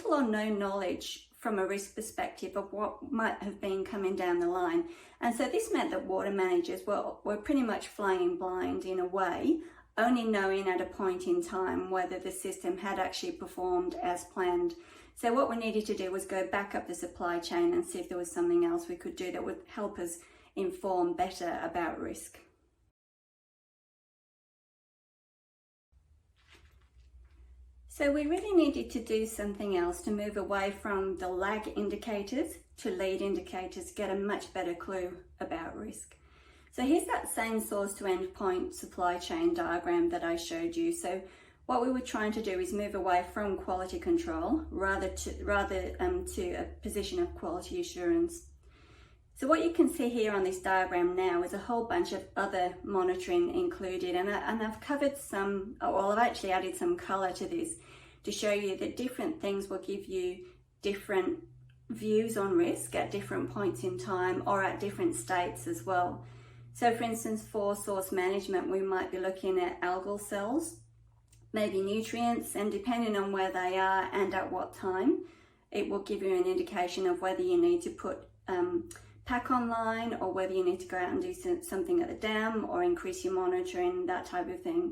or no knowledge from a risk perspective of what might have been coming down the line. And so this meant that water managers were pretty much flying blind in a way, only knowing at a point in time whether the system had actually performed as planned. So what we needed to do was go back up the supply chain and see if there was something else we could do that would help us inform better about risk. So we really needed to do something else to move away from the lag indicators to lead indicators, get a much better clue about risk. So here's that same source to endpoint supply chain diagram that I showed you. So what we were trying to do is move away from quality control rather to a position of quality assurance. So what you can see here on this diagram now is a whole bunch of other monitoring included, and I've covered some, well, I've actually added some colour to this to show you that different things will give you different views on risk at different points in time or at different states as well. So for instance, for source management, we might be looking at algal cells, maybe nutrients, and depending on where they are and at what time, it will give you an indication of whether you need to put pack online or whether you need to go out and do something at the dam or increase your monitoring, that type of thing.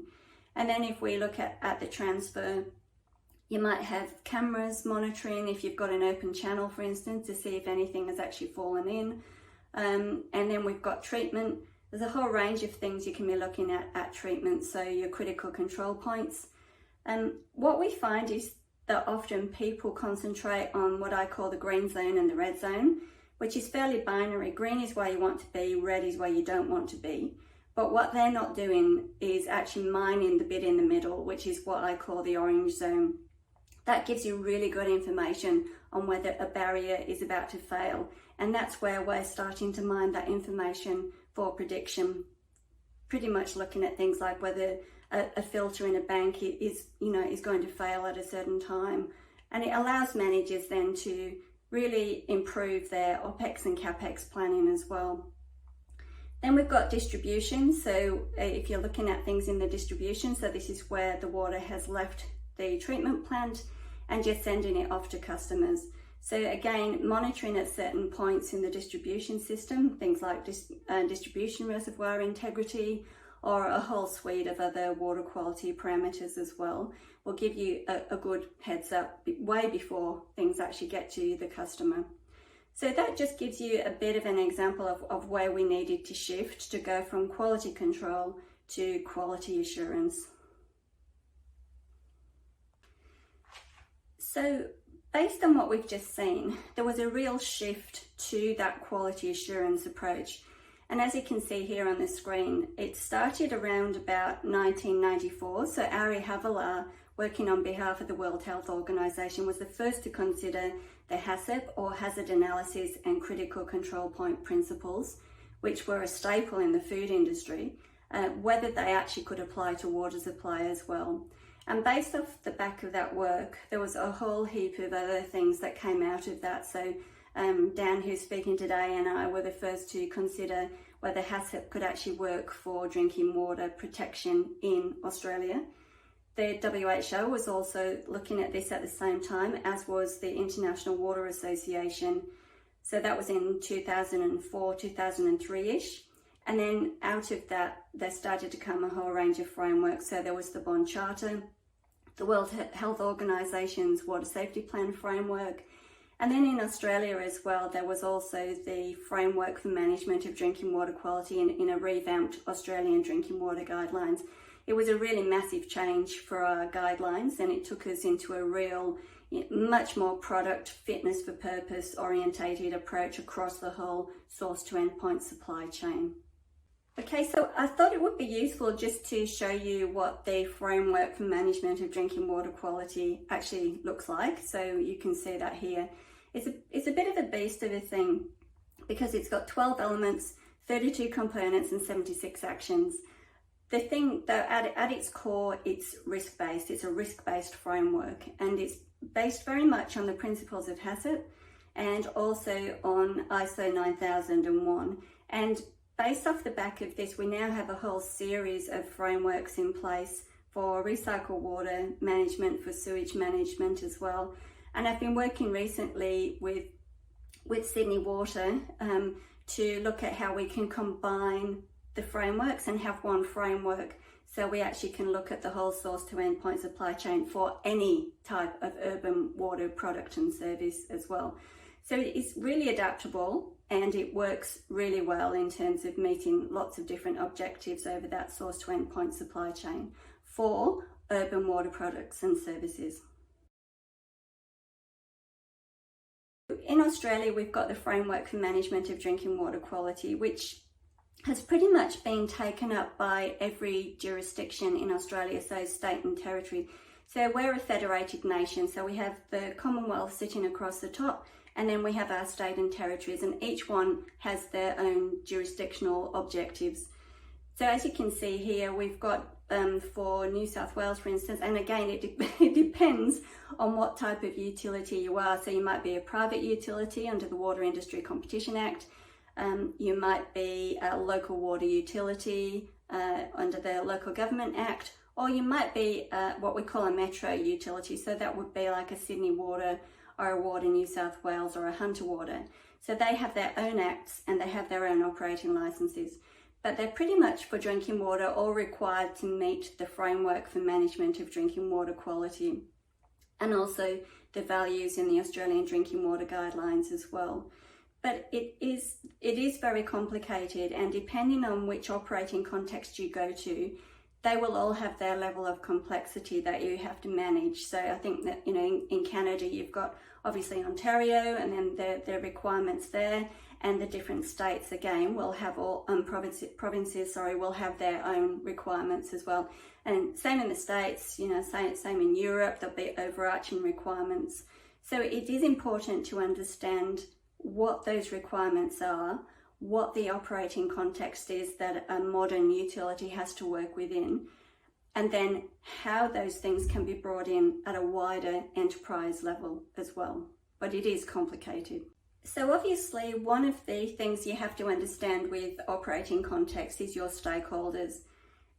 And then if we look at the transfer, you might have cameras monitoring if you've got an open channel, for instance, to see if anything has actually fallen in. And then we've got treatment. There's a whole range of things you can be looking at treatment, so your critical control points. And what we find is that often people concentrate on what I call the green zone and the red zone, which is fairly binary. Green is where you want to be, red is where you don't want to be. But what they're not doing is actually mining the bit in the middle, which is what I call the orange zone. That gives you really good information on whether a barrier is about to fail. And that's where we're starting to mine that information for prediction. Pretty much looking at things like whether a filter in a bank is going to fail at a certain time. And it allows managers then to really improve their OPEX and CAPEX planning as well. Then we've got distribution. So if you're looking at things in the distribution, so this is where the water has left the treatment plant and you're sending it off to customers. So again, monitoring at certain points in the distribution system, things like distribution reservoir integrity or a whole suite of other water quality parameters as well, will give you a good heads up way before things actually get to the customer. So that just gives you a bit of an example of where we needed to shift to go from quality control to quality assurance. So based on what we've just seen, there was a real shift to that quality assurance approach. And as you can see here on the screen, it started around about 1994. So Ari Havilah, working on behalf of the World Health Organization, was the first to consider the HACCP, or Hazard Analysis and Critical Control Point Principles, which were a staple in the food industry, whether they actually could apply to water supply as well. And based off the back of that work, there was a whole heap of other things that came out of that. So Dan, who's speaking today, and I were the first to consider whether HACCP could actually work for drinking water protection in Australia. The WHO was also looking at this at the same time, as was the International Water Association. So that was in 2004, 2003-ish. And then out of that, there started to come a whole range of frameworks. So there was the Bonn Charter, the World Health Organization's Water Safety Plan framework. And then in Australia as well, there was also the Framework for Management of Drinking Water Quality in a revamped Australian Drinking Water Guidelines. It was a really massive change for our guidelines, and it took us into a real, much more product fitness for purpose orientated approach across the whole source to endpoint supply chain. Okay, so I thought it would be useful just to show you what the Framework for Management of Drinking Water Quality actually looks like. So you can see that here. It's a bit of a beast of a thing because it's got 12 elements, 32 components and 76 actions. The thing though, at its core, it's risk-based. It's a risk-based framework, and it's based very much on the principles of HACCP and also on ISO 9001. And based off the back of this, we now have a whole series of frameworks in place for recycled water management, for sewage management as well. And I've been working recently with Sydney Water to look at how we can combine the frameworks and have one framework, so we actually can look at the whole source to endpoint supply chain for any type of urban water product and service as well. So it's really adaptable and it works really well in terms of meeting lots of different objectives over that source to endpoint supply chain for urban water products and services. In Australia, we've got the Framework for Management of Drinking Water Quality, which has pretty much been taken up by every jurisdiction in Australia, so state and territory. So we're a federated nation, so we have the Commonwealth sitting across the top, and then we have our state and territories, and each one has their own jurisdictional objectives. So as you can see here, we've got for New South Wales, for instance, and again, it depends on what type of utility you are. So you might be a private utility under the Water Industry Competition Act. You might be a local water utility under the Local Government Act, or you might be what we call a metro utility. So that would be like a Sydney Water or a Water New South Wales or a Hunter Water. So they have their own acts and they have their own operating licenses. But they're pretty much for drinking water all required to meet the Framework for Management of Drinking Water Quality and also the values in the Australian Drinking Water Guidelines as well. But it is very complicated, and depending on which operating context you go to, they will all have their level of complexity that you have to manage. So I think that, you know, in Canada, you've got obviously Ontario and then the requirements there, and the different states again will have all provinces will have their own requirements as well. And same in the States, you know, same in Europe, there'll be overarching requirements. So it is important to understand what those requirements are, what the operating context is that a modern utility has to work within, and then how those things can be brought in at a wider enterprise level as well. But it is complicated. So obviously one of the things you have to understand with operating context is your stakeholders.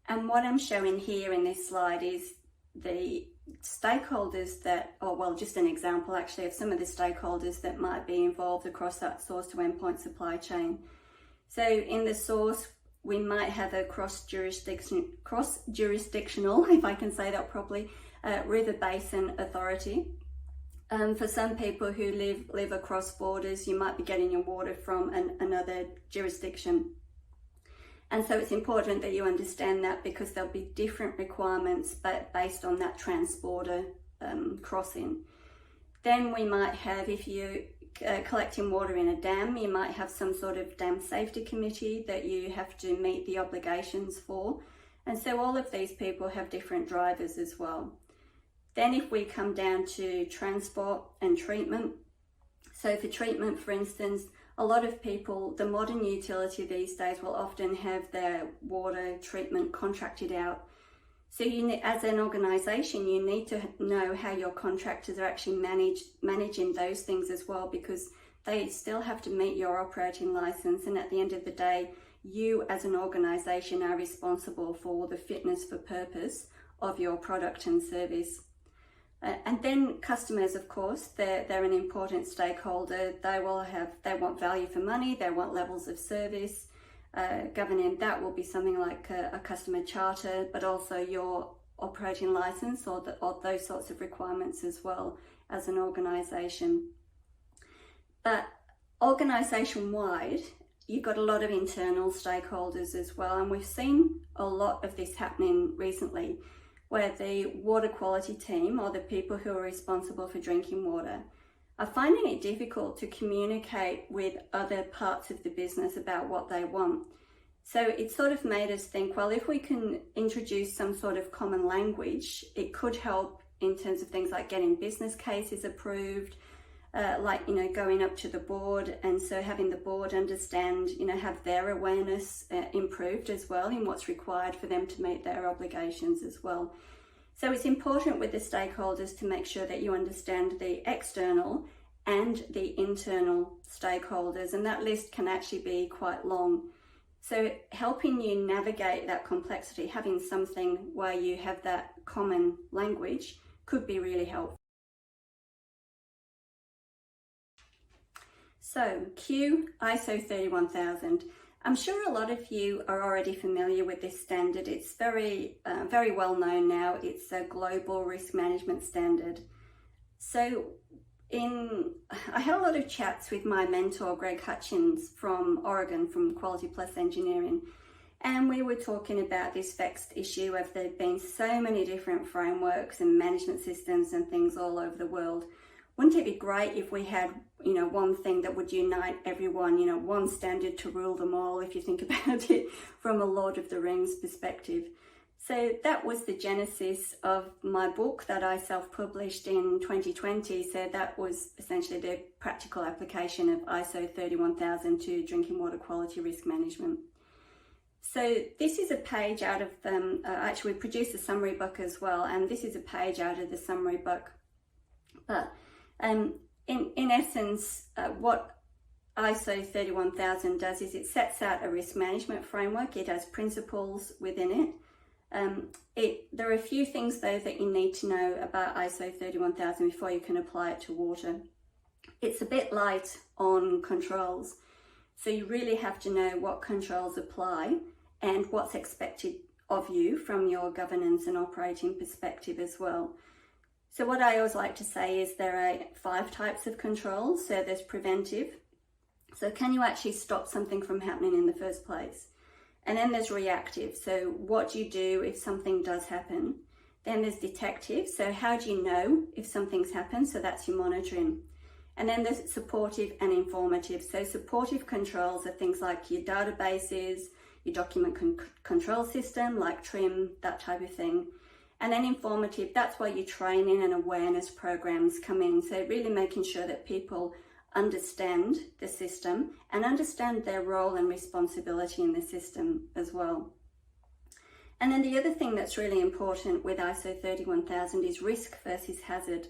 And what I'm showing here in this slide is the stakeholders that, just an example actually of some of the stakeholders that might be involved across that source to endpoint supply chain. So in the source, we might have a cross-jurisdictional, if I can say that properly, river basin authority. For some people who live across borders, you might be getting your water from another jurisdiction. And so it's important that you understand that, because there'll be different requirements but based on that transporter crossing. Then we might have, if you're collecting water in a dam, you might have some sort of dam safety committee that you have to meet the obligations for. And so all of these people have different drivers as well. Then if we come down to transport and treatment, so for treatment, for instance, a lot of people, the modern utility these days will often have their water treatment contracted out. So as an organisation, you need to know how your contractors are actually managing those things as well, because they still have to meet your operating licence, and at the end of the day, you as an organisation are responsible for the fitness for purpose of your product and service. And then customers, of course, they're an important stakeholder. They want value for money, they want levels of service. Governing that will be something like a customer charter, but also your operating license or those sorts of requirements as well as an organisation. But organisation-wide, you've got a lot of internal stakeholders as well, and we've seen a lot of this happening recently, where the water quality team, or the people who are responsible for drinking water, are finding it difficult to communicate with other parts of the business about what they want. So it sort of made us think, well, if we can introduce some sort of common language, it could help in terms of things like getting business cases approved, going up to the board, and so having the board understand, have their awareness improved as well in what's required for them to meet their obligations as well. So it's important with the stakeholders to make sure that you understand the external and the internal stakeholders, and that list can actually be quite long. So helping you navigate that complexity, having something where you have that common language could be really helpful. So Q ISO 31000. I'm sure a lot of you are already familiar with this standard. It's very well known now. It's a global risk management standard. So I had a lot of chats with my mentor, Greg Hutchins from Oregon, from Quality Plus Engineering. And we were talking about this vexed issue of there being so many different frameworks and management systems and things all over the world. Wouldn't it be great if we had, one thing that would unite everyone, one standard to rule them all, if you think about it from a Lord of the Rings perspective. So that was the genesis of my book that I self-published in 2020. So that was essentially the practical application of ISO 31000 to drinking water quality risk management. So this is a page out of, actually we produced a summary book as well, and this is a page out of the summary book. But in essence, what ISO 31000 does is it sets out a risk management framework. It has principles within it. There are a few things though that you need to know about ISO 31000 before you can apply it to water. It's a bit light on controls, so you really have to know what controls apply and what's expected of you from your governance and operating perspective as well. So what I always like to say is there are 5 types of controls. So there's preventive. So can you actually stop something from happening in the first place? And then there's reactive. So what do you do if something does happen? Then there's detective. So how do you know if something's happened? So that's your monitoring. And then there's supportive and informative. So supportive controls are things like your databases, your document control system, like TRIM, that type of thing. And then informative, that's where your training and awareness programs come in. So really making sure that people understand the system and understand their role and responsibility in the system as well. And then the other thing that's really important with ISO 31000 is risk versus hazard.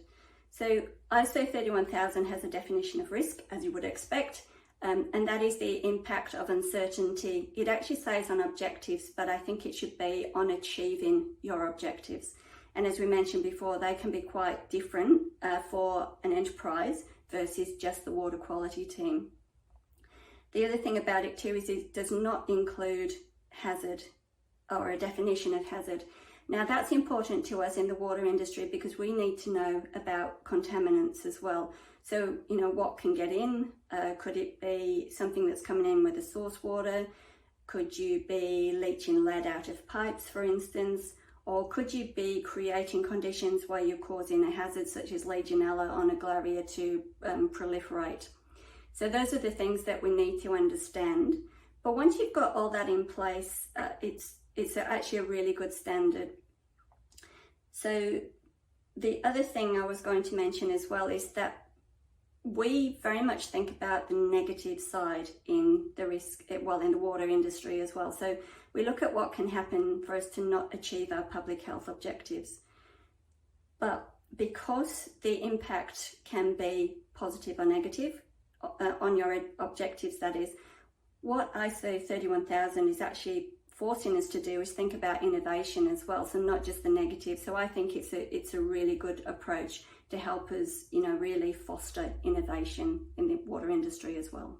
So ISO 31000 has a definition of risk, as you would expect, and that is the impact of uncertainty. It actually says on objectives, but I think it should be on achieving your objectives. And as we mentioned before, they can be quite different for an enterprise versus just the water quality team. The other thing about it too is it does not include hazard or a definition of hazard. Now that's important to us in the water industry because we need to know about contaminants as well. So, what can get in? Could it be something that's coming in with the source water? Could you be leaching lead out of pipes, for instance? Or could you be creating conditions where you're causing a hazard such as Legionella on a glaria to proliferate? So those are the things that we need to understand. But once you've got all that in place, it's actually a really good standard. So the other thing I was going to mention as well is that we very much think about the negative side in the risk, well, in the water industry as well. So we look at what can happen for us to not achieve our public health objectives. But because the impact can be positive or negative on your objectives, that is, what ISO 31000 is actually forcing us to do is think about innovation as well, so not just the negative. So I think it's a really good approach to help us, you know, really foster innovation in the water industry as well.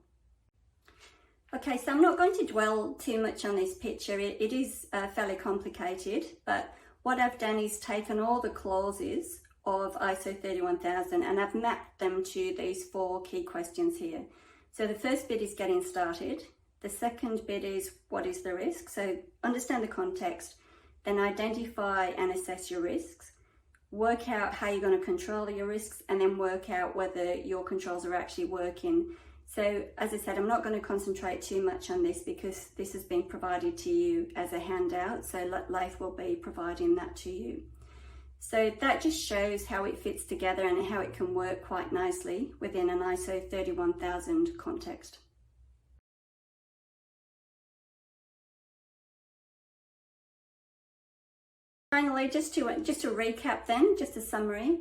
Okay, so I'm not going to dwell too much on this picture. It is fairly complicated, but what I've done is taken all the clauses of ISO 31000 and I've mapped them to these 4 key questions here. So the first bit is getting started. The second bit is what is the risk? So understand the context, then identify and assess your risks, work out how you're going to control your risks, and then work out whether your controls are actually working. So as I said, I'm not going to concentrate too much on this because this has been provided to you as a handout. So Leif will be providing that to you. So that just shows how it fits together and how it can work quite nicely within an ISO 31000 context. Finally, just to recap then, just a summary.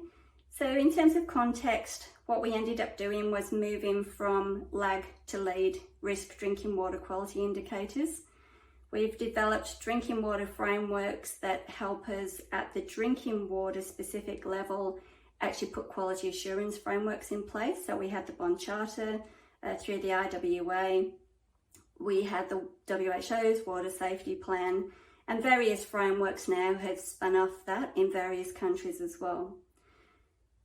So in terms of context, what we ended up doing was moving from lag to lead risk drinking water quality indicators. We've developed drinking water frameworks that help us at the drinking water specific level actually put quality assurance frameworks in place. So we had the Bond Charter through the IWA, we had the WHO's Water Safety Plan, and various frameworks now have spun off that in various countries as well.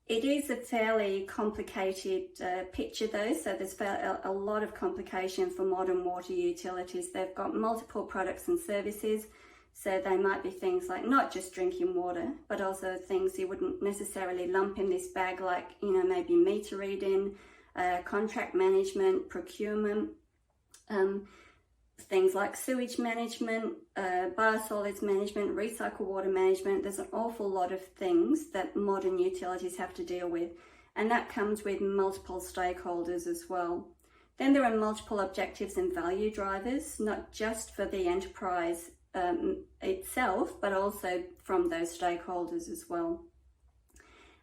It is a fairly complicated picture though, so there's a lot of complication for modern water utilities. They've got multiple products and services, so they might be things like not just drinking water, but also things you wouldn't necessarily lump in this bag, like, you know, maybe meter reading, contract management, procurement, things like sewage management, biosolids management, recycled water management. There's an awful lot of things that modern utilities have to deal with, and that comes with multiple stakeholders as well. Then there are multiple objectives and value drivers, not just for the enterprise itself, but also from those stakeholders as well.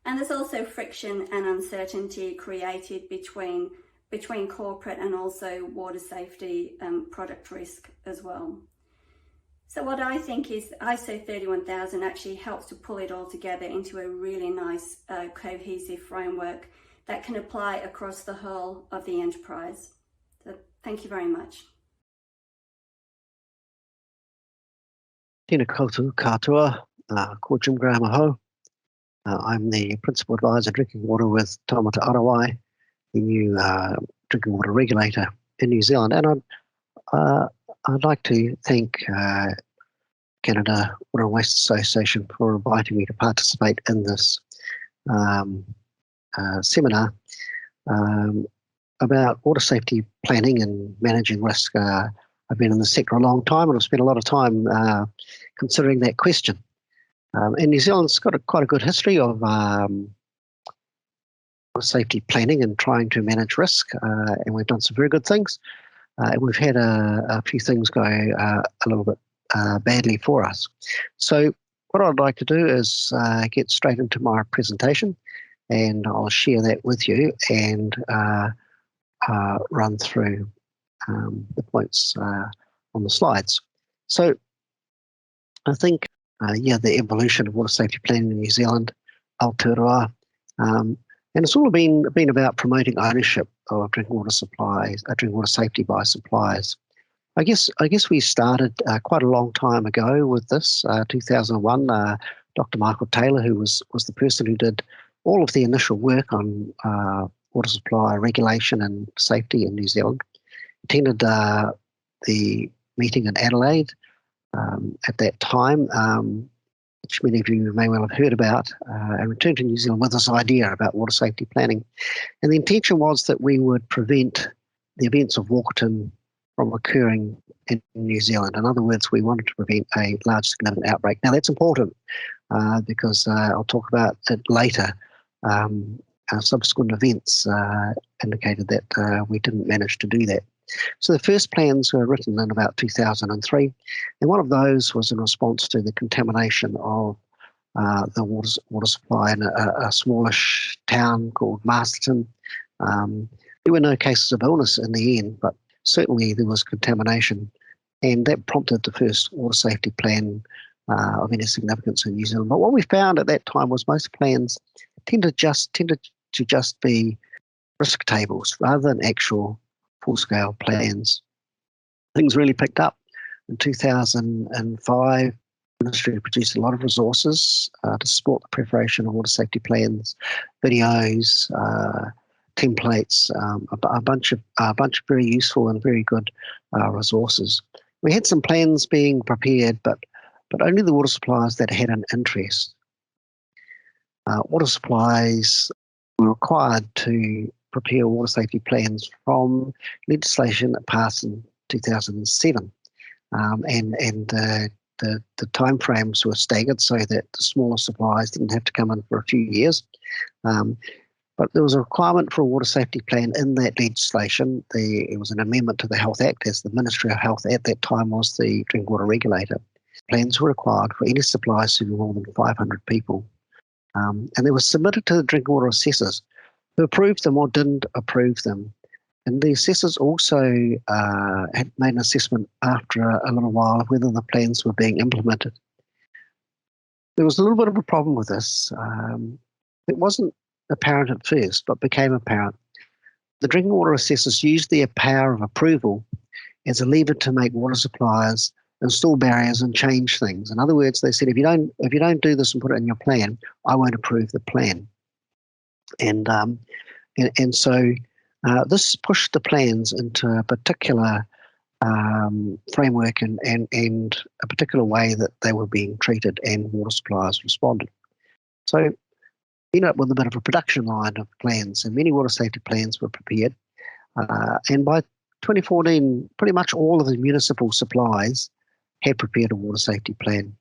And there's also friction and uncertainty created between corporate and also water safety product risk as well. So what I think is ISO 31000 actually helps to pull it all together into a really nice cohesive framework that can apply across the whole of the enterprise. So thank you very much. Tēnā koutou katoa, ko Jim Graham aho. I'm the Principal Advisor Drinking Water with Aotearoa, the new drinking water regulator in New Zealand. And I'd like to thank Canada Water and Waste Association for inviting me to participate in this seminar about water safety planning and managing risk. I've been in the sector a long time and I've spent a lot of time considering that question. And New Zealand's got quite a good history of safety planning and trying to manage risk, and we've done some very good things. And we've had a few things go a little bit badly for us. So what I'd like to do is get straight into my presentation, and I'll share that with you and run through the points on the slides. So I think, the evolution of water safety planning in New Zealand, Aotearoa, and it's all been about promoting ownership of drinking water supplies, drinking water safety by suppliers. I guess we started quite a long time ago with this, 2001. Dr. Michael Taylor, who was the person who did all of the initial work on water supply regulation and safety in New Zealand, attended the meeting in Adelaide at that time, which many of you may well have heard about, and returned to New Zealand with this idea about water safety planning. And the intention was that we would prevent the events of Warnecke from occurring in New Zealand. In other words, we wanted to prevent a large significant outbreak. Now that's important because I'll talk about it later. Subsequent events indicated that we didn't manage to do that. So the first plans were written in about 2003, and one of those was in response to the contamination of the water supply in a smallish town called Masterton. There were no cases of illness in the end, but certainly there was contamination and that prompted the first water safety plan of any significance in New Zealand. But what we found at that time was most plans tended to just be risk tables rather than actual full-scale plans. Things really picked up. In 2005, the Ministry produced a lot of resources to support the preparation of water safety plans, videos, templates, a bunch of very useful and very good resources. We had some plans being prepared, but only the water suppliers that had an interest. Water supplies were required to prepare water safety plans from legislation that passed in 2007, and the timeframes were staggered so that the smaller suppliers didn't have to come in for a few years. But there was a requirement for a water safety plan in that legislation. It was an amendment to the Health Act, as the Ministry of Health at that time was the drinking water regulator. Plans were required for any suppliers serving more than 500 people. And they were submitted to the drinking water assessors, who approved them or didn't approve them. And the assessors also had made an assessment after a little while of whether the plans were being implemented. There was a little bit of a problem with this. It wasn't apparent at first, but became apparent. The drinking water assessors used their power of approval as a lever to make water suppliers install barriers and change things. In other words, they said, if you don't do this and put it in your plan, I won't approve the plan. And so this pushed the plans into a particular framework and a particular way that they were being treated, and water suppliers responded. So ended up with a bit of a production line of plans, and many water safety plans were prepared. And by 2014, pretty much all of the municipal supplies had prepared a water safety plan.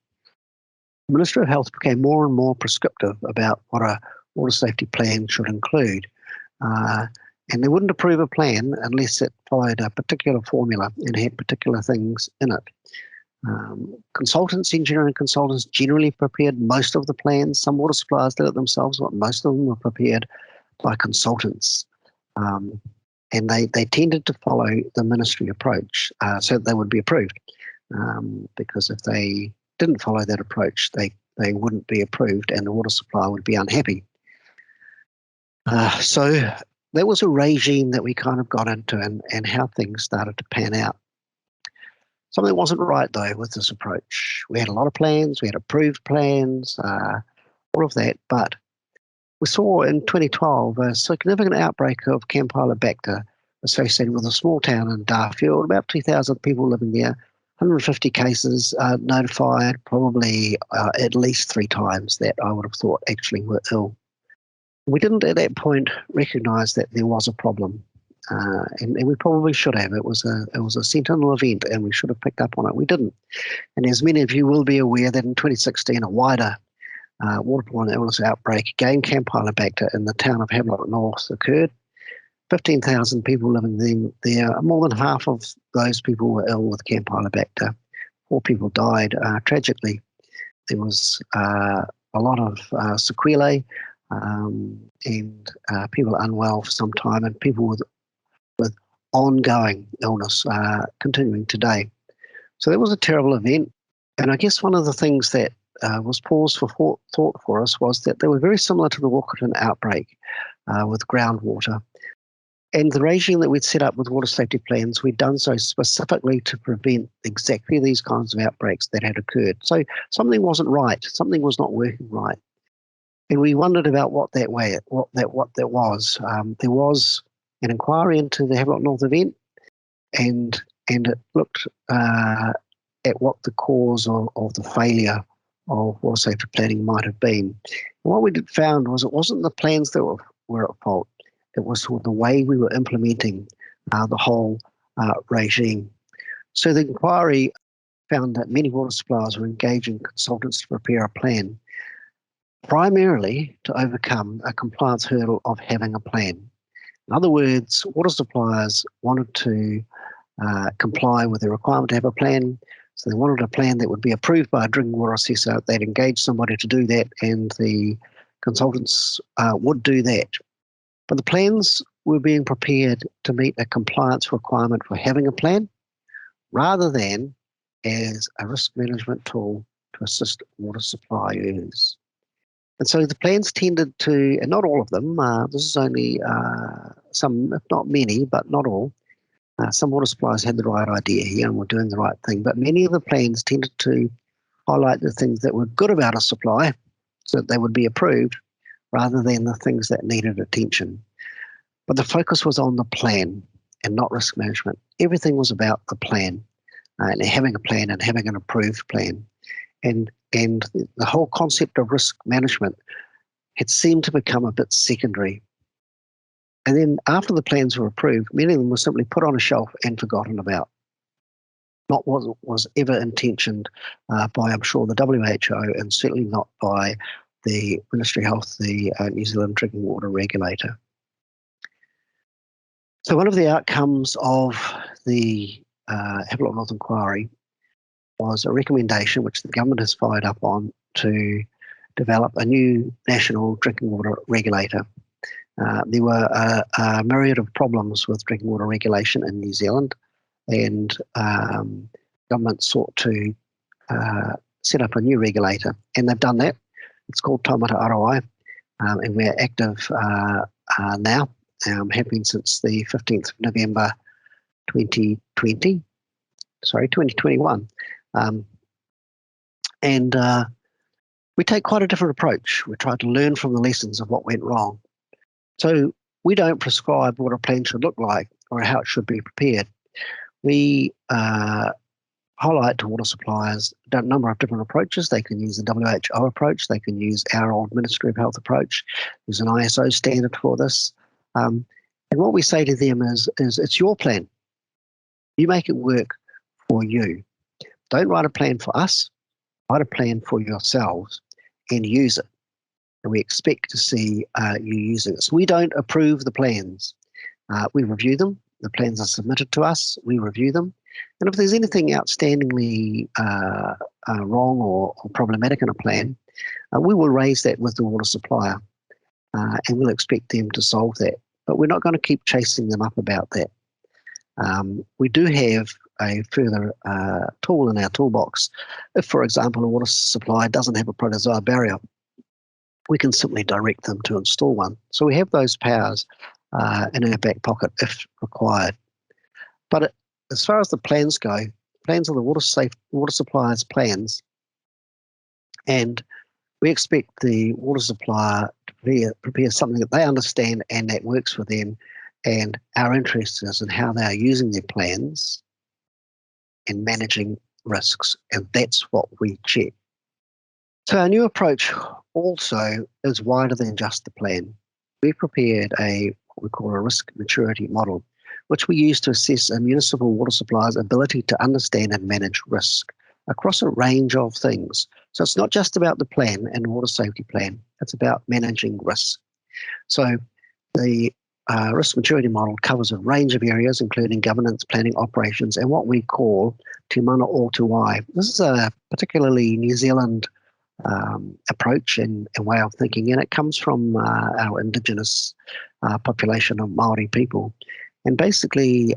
The Ministry of Health became more and more prescriptive about what a water safety plan should include. And they wouldn't approve a plan unless it followed a particular formula and had particular things in it. Engineering consultants generally prepared most of the plans. Some water suppliers did it themselves, but most of them were prepared by consultants. And they tended to follow the ministry approach so that they would be approved. Because if they didn't follow that approach, they wouldn't be approved and the water supplier would be unhappy. So that was a regime that we kind of got into and how things started to pan out. Something wasn't right, though, with this approach. We had a lot of plans, we had approved plans, all of that, but we saw in 2012 a significant outbreak of Campylobacter associated with a small town in Darfield, about 2,000 people living there, 150 cases notified, probably at least 3 times that I would have thought actually were ill. We didn't at that point recognise that there was a problem. And we probably should have. It was a sentinel event, and we should have picked up on it. We didn't. And as many of you will be aware, that in 2016, a wider waterborne illness outbreak, again Campylobacter, in the town of Havelock North occurred. 15,000 people living there. More than half of those people were ill with Campylobacter. 4 people died tragically. There was a lot of sequelae and people unwell for some time, and people with ongoing illness continuing today. So that was a terrible event. And I guess one of the things that was pause for thought for us was that they were very similar to the Warnecke outbreak with groundwater. And the regime that we'd set up with water safety plans, we'd done so specifically to prevent exactly these kinds of outbreaks that had occurred. So something wasn't right. Something was not working right. And we wondered about what that was. There was an inquiry into the Havelock North event, and it looked at what the cause of the failure of water safety planning might have been. And what we found was it wasn't the plans that were at fault. It was the way we were implementing the whole regime. So the inquiry found that many water suppliers were engaging consultants to prepare a plan, primarily to overcome a compliance hurdle of having a plan. In other words, water suppliers wanted to comply with the requirement to have a plan. So they wanted a plan that would be approved by a drinking water assessor. They'd engage somebody to do that, and the consultants would do that. But the plans were being prepared to meet a compliance requirement for having a plan, rather than as a risk management tool to assist water suppliers. And so the plans tended to, and not all of them, this is only some, if not many, but not all. Some water suppliers had the right idea here and were doing the right thing, but many of the plans tended to highlight the things that were good about a supply so that they would be approved rather than the things that needed attention. But the focus was on the plan and not risk management. Everything was about the plan and having a plan and having an approved plan. And the whole concept of risk management had seemed to become a bit secondary. And then after the plans were approved, many of them were simply put on a shelf and forgotten about. Not what was ever intentioned by, I'm sure, the WHO, and certainly not by the Ministry of Health, the New Zealand Drinking Water Regulator. So one of the outcomes of the Havelock North Inquiry was a recommendation which the government has followed up on to develop a new national drinking water regulator. There were a myriad of problems with drinking water regulation in New Zealand, and government sought to set up a new regulator, and they've done that. It's called Aotearoa, and we're active now, have been since the 15th of November 2021. And we take quite a different approach. We try to learn from the lessons of what went wrong. So we don't prescribe what a plan should look like or how it should be prepared. We highlight to water suppliers a number of different approaches. They can use the WHO approach. They can use our old Ministry of Health approach. There's an ISO standard for this. And what we say to them is it's your plan. You make it work for you. Don't write a plan for us. Write a plan for yourselves and use it. And we expect to see you using it. So we don't approve the plans. We review them. The plans are submitted to us. We review them. And if there's anything outstandingly wrong or problematic in a plan, we will raise that with the water supplier and we'll expect them to solve that. But we're not going to keep chasing them up about that. We do have a further tool in our toolbox. If, for example, a water supply doesn't have a protozoa barrier, we can simply direct them to install one. So we have those powers in our back pocket if required. But as far as the plans go, plans are the water supplier's plans, and we expect the water supplier to prepare something that they understand and that works for them, and our interest is in how they are using their plans and managing risks, and that's what we check. So our new approach also is wider than just the plan. We've prepared what we call a risk maturity model, which we use to assess a municipal water supplier's ability to understand and manage risk across a range of things. So it's not just about the plan and water safety plan, it's about managing risk. So the risk maturity model covers a range of areas, including governance, planning, operations, and what we call Te Mana o Te Wai. This is a particularly New Zealand approach and way of thinking, and it comes from our indigenous population of Māori people. And basically,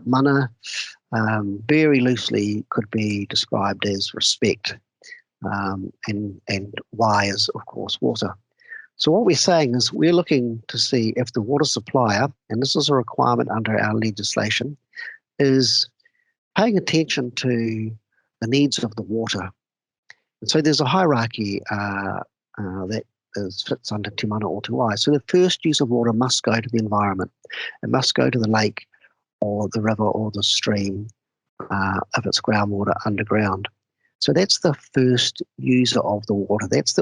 mana very loosely could be described as respect, and wai is, of course, water. So what we're saying is we're looking to see if the water supplier, and this is a requirement under our legislation, is paying attention to the needs of the water. And so there's a hierarchy that fits under Te Mana o Te Wai. So the first use of water must go to the environment. It must go to the lake or the river or the stream if it's groundwater underground. So that's the first user of the water. That's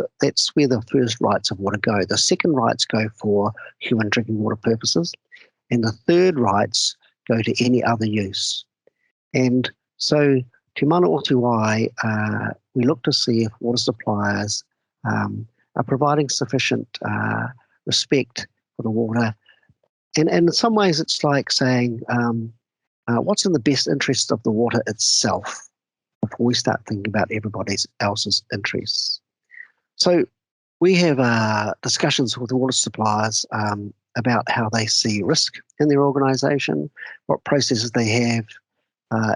where the first rights of water go. The second rights go for human drinking water purposes, and the third rights go to any other use. And so Te Mana o Te Wai, we look to see if water suppliers are providing sufficient respect for the water. And in some ways it's like saying, what's in the best interest of the water itself before we start thinking about everybody else's interests. So we have discussions with the water suppliers about how they see risk in their organisation, what processes they have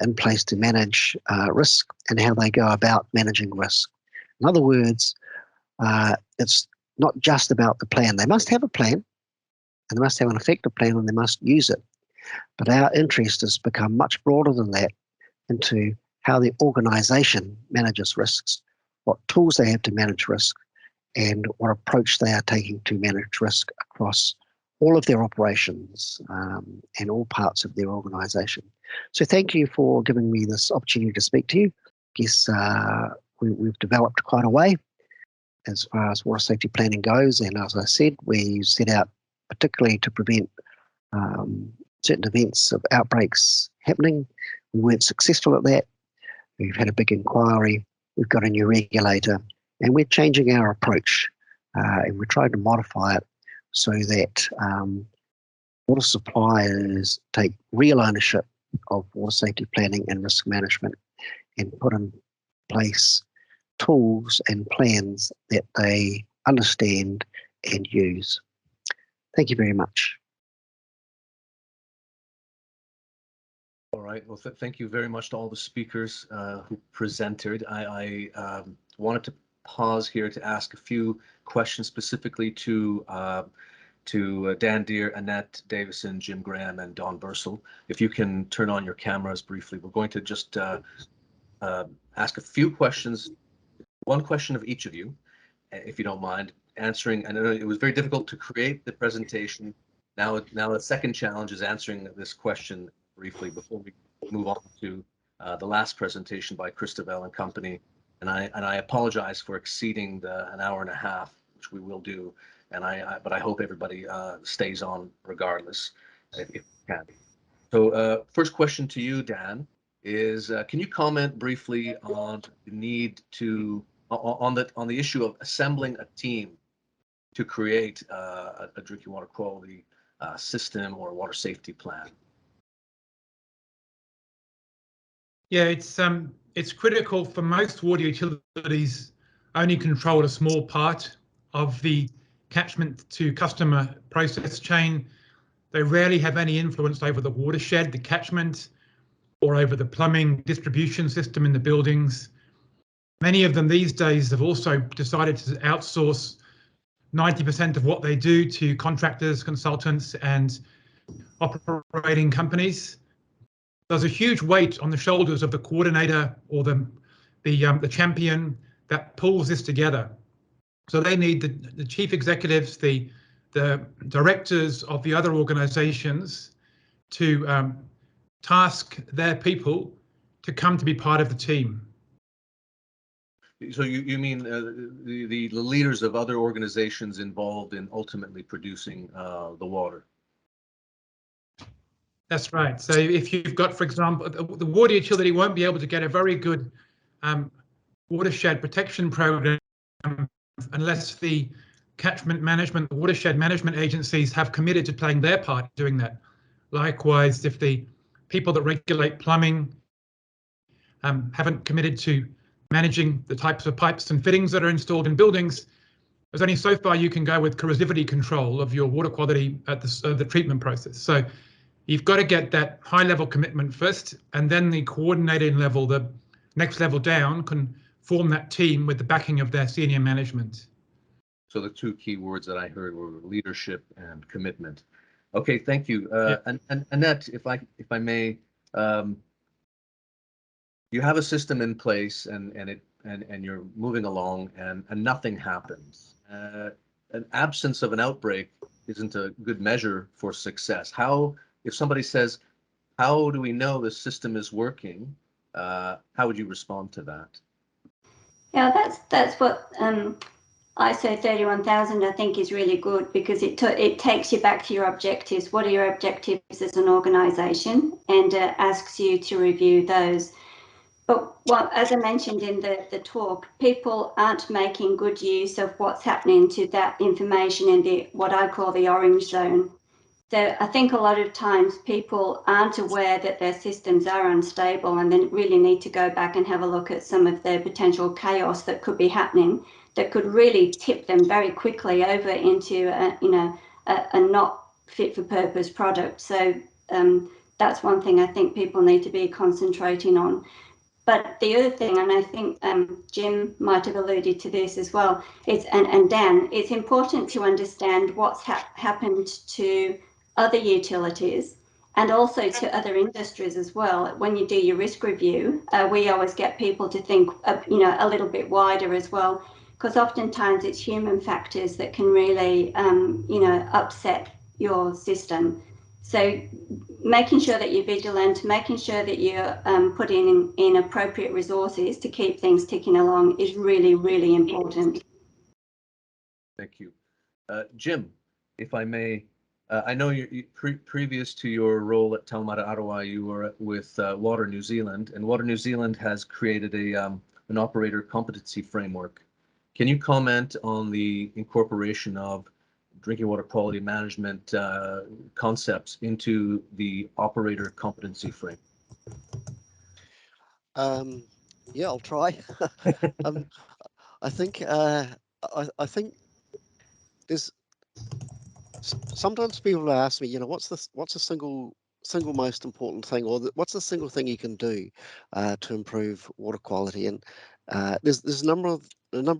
in place to manage risk and how they go about managing risk. In other words, it's not just about the plan. They must have a plan, and they must have an effective plan, and they must use it. But our interest has become much broader than that, into how the organisation manages risks, what tools they have to manage risk, and what approach they are taking to manage risk across all of their operations and all parts of their organisation. So thank you for giving me this opportunity to speak to you. I guess we've developed quite a way as far as water safety planning goes, and as I said, we set out particularly to prevent certain events of outbreaks happening. We weren't successful at that. We've had a big inquiry, we've got a new regulator, and we're changing our approach, and we're trying to modify it so that water suppliers take real ownership of water safety planning and risk management, and put in place tools and plans that they understand and use. Thank you very much. All right. Well, thank you very much to all the speakers who presented. I wanted to pause here to ask a few questions specifically to Dan Deere, Annette Davison, Jim Graham, and Don Bursill. If you can turn on your cameras briefly, we're going to just ask a few questions, one question of each of you, if you don't mind answering. I know it was very difficult to create the presentation. Now the second challenge is answering this question briefly before we move on to the last presentation by Christobel and company. And I apologize for exceeding an hour and a half, which we will do. But I hope everybody stays on regardless, if you can. So first question to you, Dan, is can you comment briefly on the need to on the issue of assembling a team to create a drinking water quality system or water safety plan? Yeah, it's critical. For most water utilities only control a small part of the catchment to customer process chain. They rarely have any influence over the watershed, the catchment, or over the plumbing distribution system in the buildings. Many of them these days have also decided to outsource 90% of what they do to contractors, consultants, and operating companies. There's a huge weight on the shoulders of the coordinator or the champion that pulls this together. So they need the chief executives, the directors of the other organizations to task their people to come to be part of the team. So you mean the leaders of other organizations involved in ultimately producing the water? That's right. So if you've got, for example, the water utility won't be able to get a very good watershed protection program unless the catchment management, the watershed management agencies have committed to playing their part doing that. Likewise, if the people that regulate plumbing haven't committed to managing the types of pipes and fittings that are installed in buildings, there's only so far you can go with corrosivity control of your water quality at the treatment process. So you've got to get that high level commitment first, and then the coordinating level, the next level down, can form that team with the backing of their senior management. So the two key words that I heard were leadership and commitment. Okay, thank you. And Annette, if I may, you have a system in place and you're moving along and nothing happens. An absence of an outbreak isn't a good measure for success. If somebody says, how do we know the system is working? How would you respond to that? Yeah, that's what ISO 31000 I think is really good, because it takes you back to your objectives. What are your objectives as an organisation, and asks you to review those. But as I mentioned in the talk, people aren't making good use of what's happening to that information in what I call the orange zone. So I think a lot of times people aren't aware that their systems are unstable, and then really need to go back and have a look at some of the potential chaos that could be happening that could really tip them very quickly over into a not fit for purpose product. So that's one thing I think people need to be concentrating on. But the other thing, and I think Jim might have alluded to this as well, and Dan, it's important to understand what's happened to other utilities and also to other industries as well. When you do your risk review, we always get people to think, a little bit wider as well, because oftentimes it's human factors that can really, upset your system. So making sure that you're vigilant, making sure that you're putting in appropriate resources to keep things ticking along is really, really important. Thank you. Jim, if I may, I know previous to your role at Aotearoa, you were with Water New Zealand, and Water New Zealand has created an operator competency framework. Can you comment on the incorporation of drinking water quality management concepts into the operator competency frame? Yeah, I'll try. I think I think there's sometimes people ask me, what's the single most important thing, or what's the single thing you can do to improve water quality? And there's a number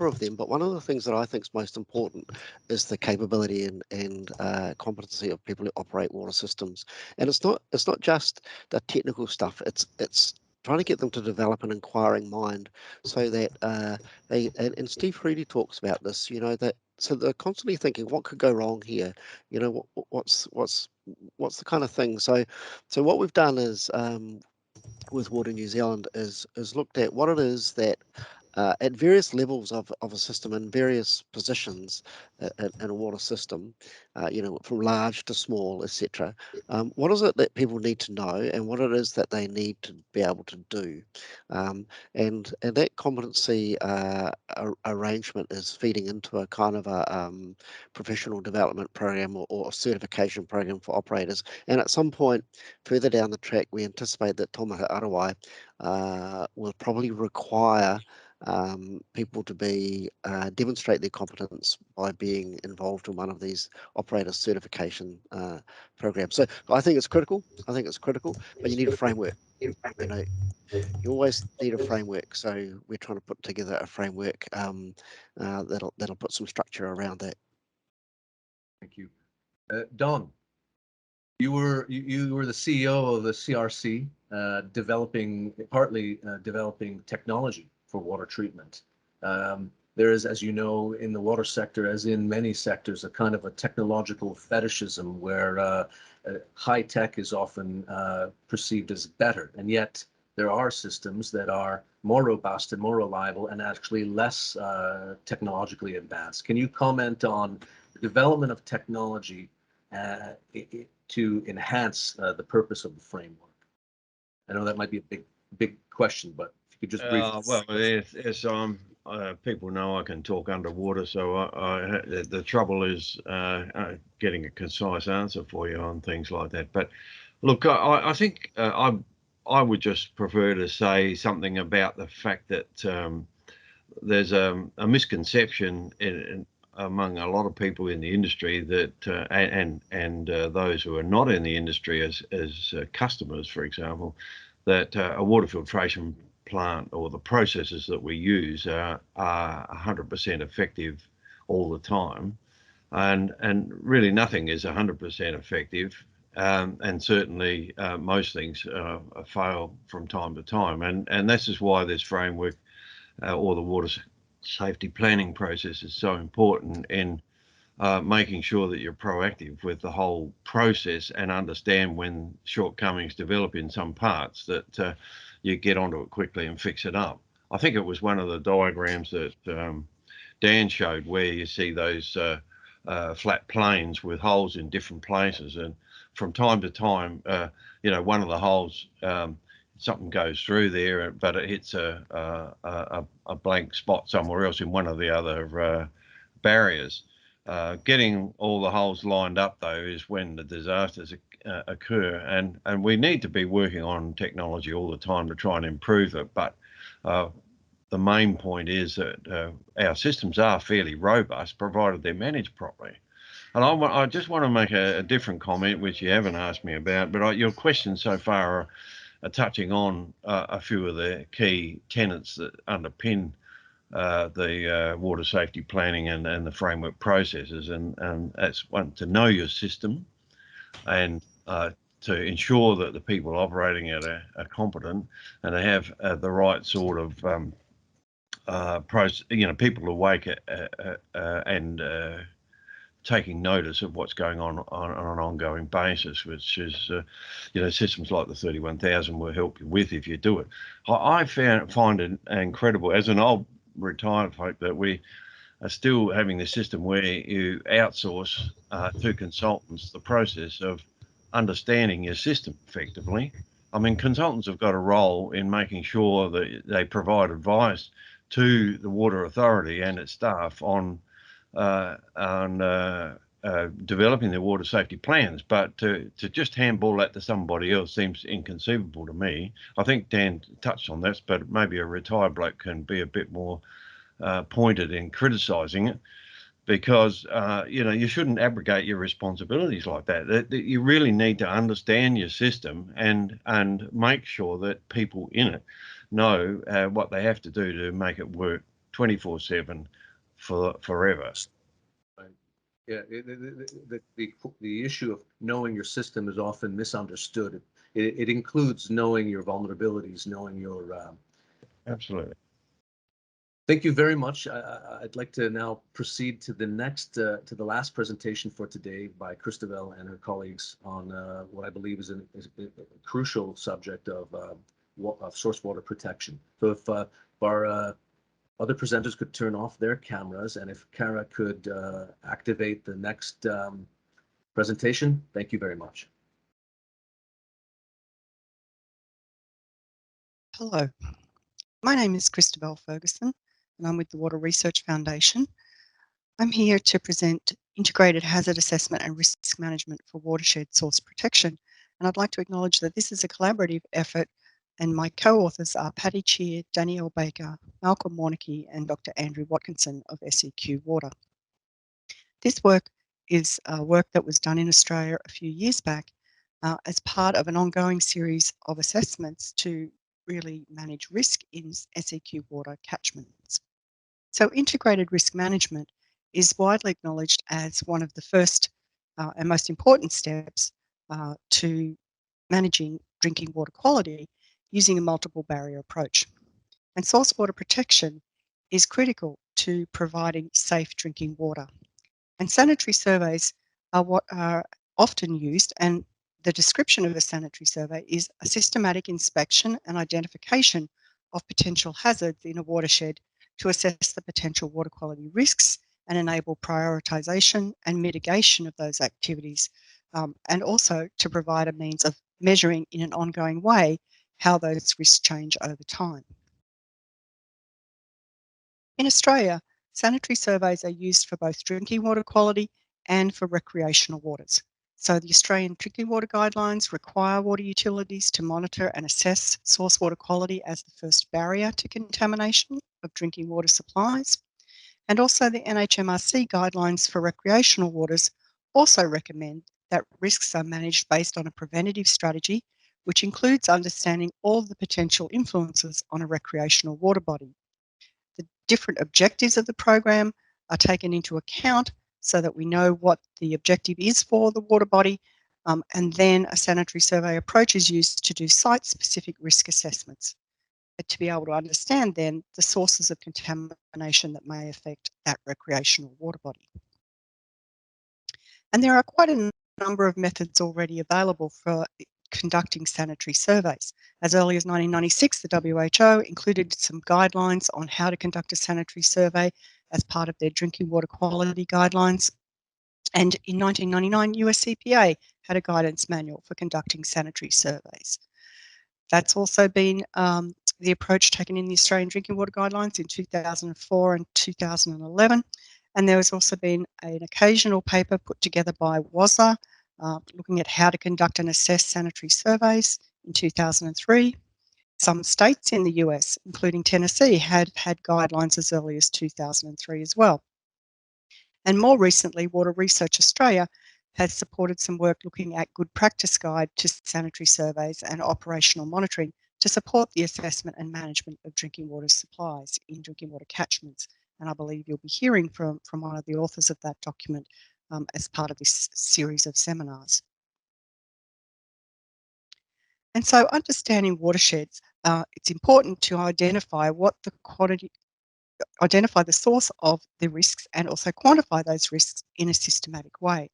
of them, but one of the things that I think is most important is the capability and competency of people who operate water systems. And it's not just the technical stuff. It's trying to get them to develop an inquiring mind, so that and Steve Hrudy talks about this. So they're constantly thinking, what could go wrong here? What's the kind of thing? So what we've done is, with Water New Zealand, is looked at what it is that at various levels of a system and various positions in a water system, from large to small, etc. What is it that people need to know, and what it is that they need to be able to do? And that competency arrangement is feeding into a kind of a professional development program or a certification program for operators. And at some point further down the track, we anticipate that Aotearoa will probably require people to be demonstrate their competence by being involved in one of these operator certification programs. So I think it's critical. But you need a framework. You always need a framework. So we're trying to put together a framework that'll put some structure around that. Thank you. Don, you were the CEO of the CRC, partly developing technology for water treatment. There is, as you know, in the water sector, as in many sectors, a kind of a technological fetishism where high tech is often perceived as better, and yet there are systems that are more robust and more reliable and actually less technologically advanced. Can you comment on the development of technology to enhance the purpose of the framework? I know that might be a big question, but if you could just briefly. Well, yes, people know I can talk underwater, so the trouble is getting a concise answer for you on things like that. But look, I think I would just prefer to say something about the fact that there's a misconception among a lot of people in the industry that and those who are not in the industry as customers, for example, that a water filtration plant or the processes that we use are 100% effective all the time, and really nothing is 100% effective, and certainly most things fail from time to time, and this is why this framework or the water safety planning process is so important in making sure that you're proactive with the whole process and understand when shortcomings develop in some parts, that you get onto it quickly and fix it up. I think it was one of the diagrams that Dan showed where you see those flat planes with holes in different places, and from time to time, one of the holes, something goes through there, but it hits a blank spot somewhere else in one of the other barriers. Getting all the holes lined up, though, is when the disasters occur, and we need to be working on technology all the time to try and improve it. But the main point is that our systems are fairly robust, provided they're managed properly. And I just want to make a different comment, which you haven't asked me about, but your questions so far are touching on a few of the key tenets that underpin the water safety planning and the framework processes. And that's one, to know your system, and to ensure that the people operating it are competent and they have the right sort of people awake and taking notice of what's going on an ongoing basis, which is, systems like the 31,000 will help you with if you do it. I find it incredible as an old retired folk that we are still having the system where you outsource to consultants the process of understanding your system effectively. I mean, consultants have got a role in making sure that they provide advice to the water authority and its staff on developing their water safety plans, but to just handball that to somebody else seems inconceivable to me. I think Dan touched on this, but maybe a retired bloke can be a bit more pointed in criticising it, because you shouldn't abrogate your responsibilities like that. You really need to understand your system and make sure that people in it know what they have to do to make it work 24/7 for forever. Right. Yeah, the issue of knowing your system is often misunderstood. It includes knowing your vulnerabilities, knowing your Absolutely. Thank you very much. I'd like to now proceed to the next, to the last presentation for today by Christobel and her colleagues on what I believe is a crucial subject of source water protection. So if our other presenters could turn off their cameras, and if Kara could activate the next presentation, thank you very much. Hello, my name is Christobel Ferguson, and I'm with the Water Research Foundation. I'm here to present integrated hazard assessment and risk management for watershed source protection. And I'd like to acknowledge that this is a collaborative effort, and my co-authors are Patty Cheer, Danielle Baker, Malcolm Warnecke, and Dr. Andrew Watkinson of SEQ Water. This work is work that was done in Australia a few years back as part of an ongoing series of assessments to really manage risk in SEQ water catchments. So integrated risk management is widely acknowledged as one of the first and most important steps to managing drinking water quality using a multiple barrier approach. And source water protection is critical to providing safe drinking water. And sanitary surveys are what are often used, and the description of a sanitary survey is a systematic inspection and identification of potential hazards in a watershed to assess the potential water quality risks and enable prioritisation and mitigation of those activities, and also to provide a means of measuring in an ongoing way how those risks change over time. In Australia, sanitary surveys are used for both drinking water quality and for recreational waters. So the Australian Drinking Water Guidelines require water utilities to monitor and assess source water quality as the first barrier to contamination of drinking water supplies. And also the NHMRC guidelines for recreational waters also recommend that risks are managed based on a preventative strategy, which includes understanding all of the potential influences on a recreational water body. The different objectives of the program are taken into account so that we know what the objective is for the water body, and then a sanitary survey approach is used to do site-specific risk assessments to be able to understand then the sources of contamination that may affect that recreational water body. And there are quite a number of methods already available for conducting sanitary surveys. As early as 1996, the WHO included some guidelines on how to conduct a sanitary survey as part of their drinking water quality guidelines. And in 1999, US EPA had a guidance manual for conducting sanitary surveys. That's also been the approach taken in the Australian Drinking Water Guidelines in 2004 and 2011. And there has also been an occasional paper put together by WASA looking at how to conduct and assess sanitary surveys in 2003. Some states in the US, including Tennessee, had guidelines as early as 2003 as well. And more recently, Water Research Australia has supported some work looking at good practice guide to sanitary surveys and operational monitoring to support the assessment and management of drinking water supplies in drinking water catchments. And I believe you'll be hearing from one of the authors of that document as part of this series of seminars. And so understanding watersheds, it's important to identify identify the source of the risks and also quantify those risks in a systematic way.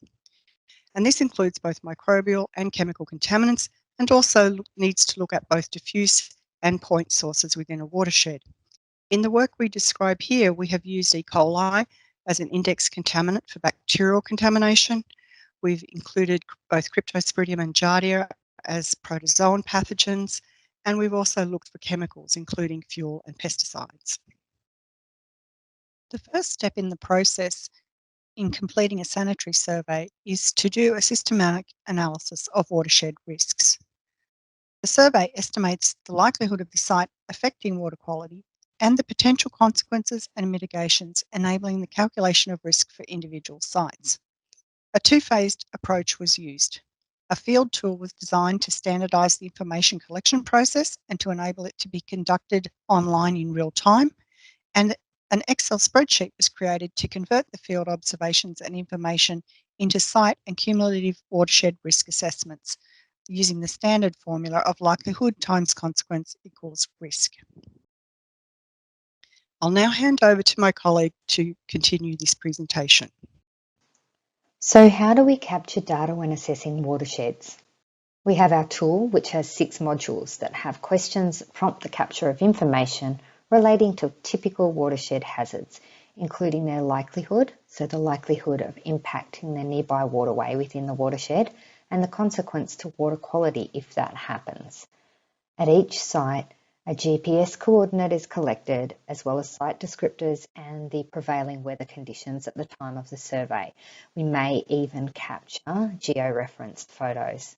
And this includes both microbial and chemical contaminants, and also needs to look at both diffuse and point sources within a watershed. In the work we describe here, we have used E. coli as an index contaminant for bacterial contamination. We've included both Cryptosporidium and Giardia as protozoan pathogens, and we've also looked for chemicals, including fuel and pesticides. The first step in the process in completing a sanitary survey is to do a systematic analysis of watershed risks. The survey estimates the likelihood of the site affecting water quality and the potential consequences and mitigations, enabling the calculation of risk for individual sites. A two-phased approach was used. A field tool was designed to standardise the information collection process and to enable it to be conducted online in real time, and an Excel spreadsheet was created to convert the field observations and information into site and cumulative watershed risk assessments using the standard formula of likelihood times consequence equals risk. I'll now hand over to my colleague to continue this presentation. So how do we capture data when assessing watersheds? We have our tool, which has 6 modules that have questions that prompt the capture of information relating to typical watershed hazards, including their likelihood, so the likelihood of impacting the nearby waterway within the watershed, and the consequence to water quality if that happens. At each site, a GPS coordinate is collected, as well as site descriptors and the prevailing weather conditions at the time of the survey. We may even capture geo-referenced photos.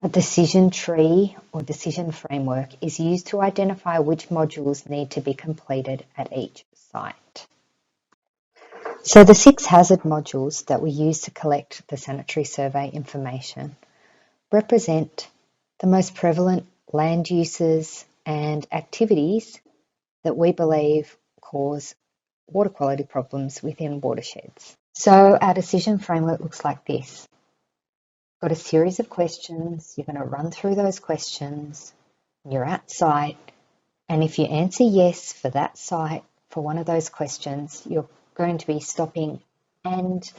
A decision tree or decision framework is used to identify which modules need to be completed at each site. So the 6 hazard modules that we use to collect the sanitary survey information represent the most prevalent land uses and activities that we believe cause water quality problems within watersheds. So our decision framework looks like this. Got a series of questions, you're going to run through those questions, you're at site, and if you answer yes for that site, for one of those questions, you're going to be stopping and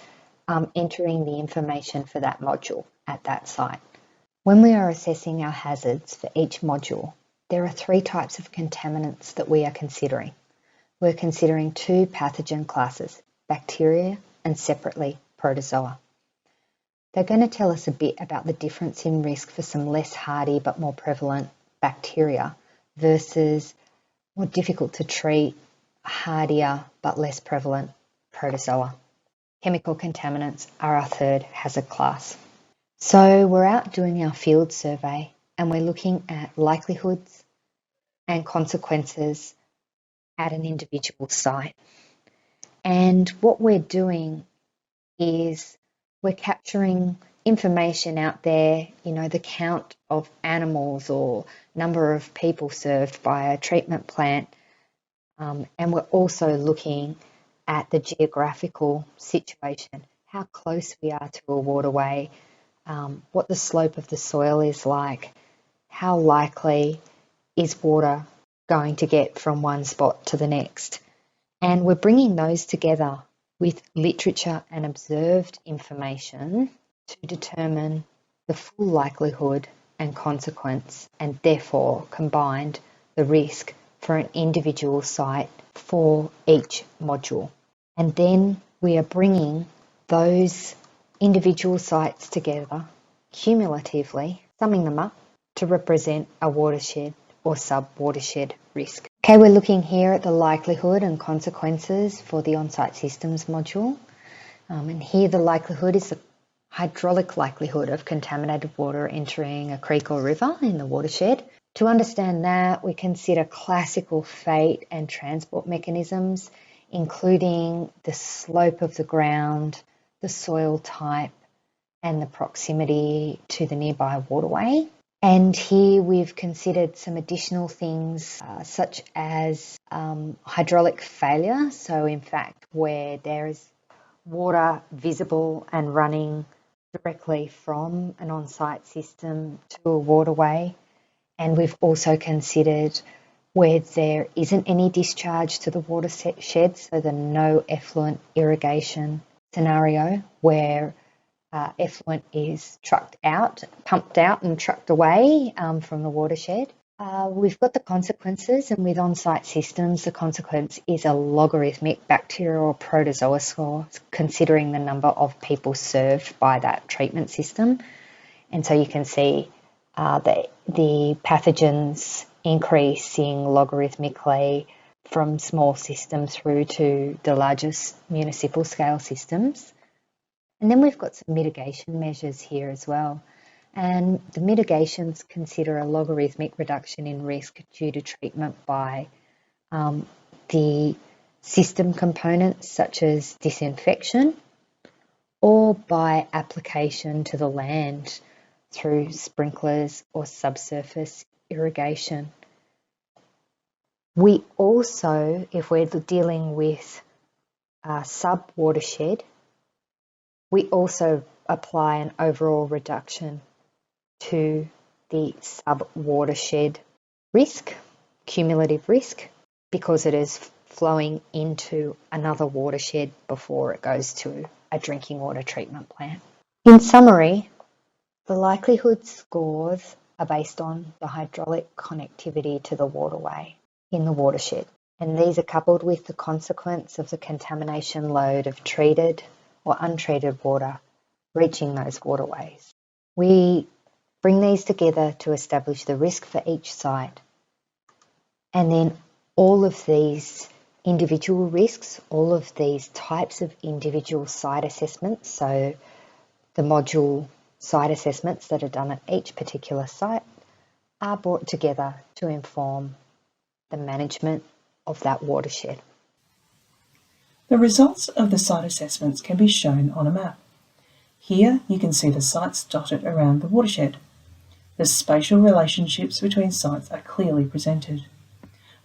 entering the information for that module at that site. When we are assessing our hazards for each module, there are 3 types of contaminants that we are considering. We're considering 2 pathogen classes, bacteria and separately protozoa. They're going to tell us a bit about the difference in risk for some less hardy but more prevalent bacteria versus more difficult to treat, hardier but less prevalent protozoa. Chemical contaminants are our 3rd hazard class. So we're out doing our field survey and we're looking at likelihoods and consequences at an individual site. And what we're doing is we're capturing information out there, you know, the count of animals or number of people served by a treatment plant. And we're also looking at the geographical situation, how close we are to a waterway, what the slope of the soil is like, how likely is water going to get from one spot to the next. And we're bringing those together with literature and observed information to determine the full likelihood and consequence, and therefore combined the risk for an individual site for each module. And then we are bringing those individual sites together cumulatively, summing them up to represent a watershed or sub-watershed risk. Okay, we're looking here at the likelihood and consequences for the on-site systems module. And here the likelihood is the hydraulic likelihood of contaminated water entering a creek or river in the watershed. To understand that, we consider classical fate and transport mechanisms including the slope of the ground, the soil type, and the proximity to the nearby waterway. And here we've considered some additional things such as hydraulic failure. So in fact, where there is water visible and running directly from an on-site system to a waterway. And we've also considered where there isn't any discharge to the watershed, so the no effluent irrigation scenario where effluent is pumped out and trucked away from the watershed. We've got the consequences, and with on-site systems, the consequence is a logarithmic bacterial or protozoa score, considering the number of people served by that treatment system. And so you can see the pathogens increasing logarithmically from small systems through to the largest municipal scale systems. And then we've got some mitigation measures here as well. And the mitigations consider a logarithmic reduction in risk due to treatment by the system components such as disinfection, or by application to the land through sprinklers or subsurface irrigation. We also, if we're dealing with sub-watershed, we also apply an overall reduction to the sub-watershed risk, cumulative risk, because it is flowing into another watershed before it goes to a drinking water treatment plant. In summary, the likelihood scores are based on the hydraulic connectivity to the waterway in the watershed, and these are coupled with the consequence of the contamination load of treated or untreated water reaching those waterways. We bring these together to establish the risk for each site, and then all of these individual risks, all of these types of individual site assessments, so the module site assessments that are done at each particular site, are brought together to inform the management of that watershed. The results of the site assessments can be shown on a map. Here you can see the sites dotted around the watershed. The spatial relationships between sites are clearly presented.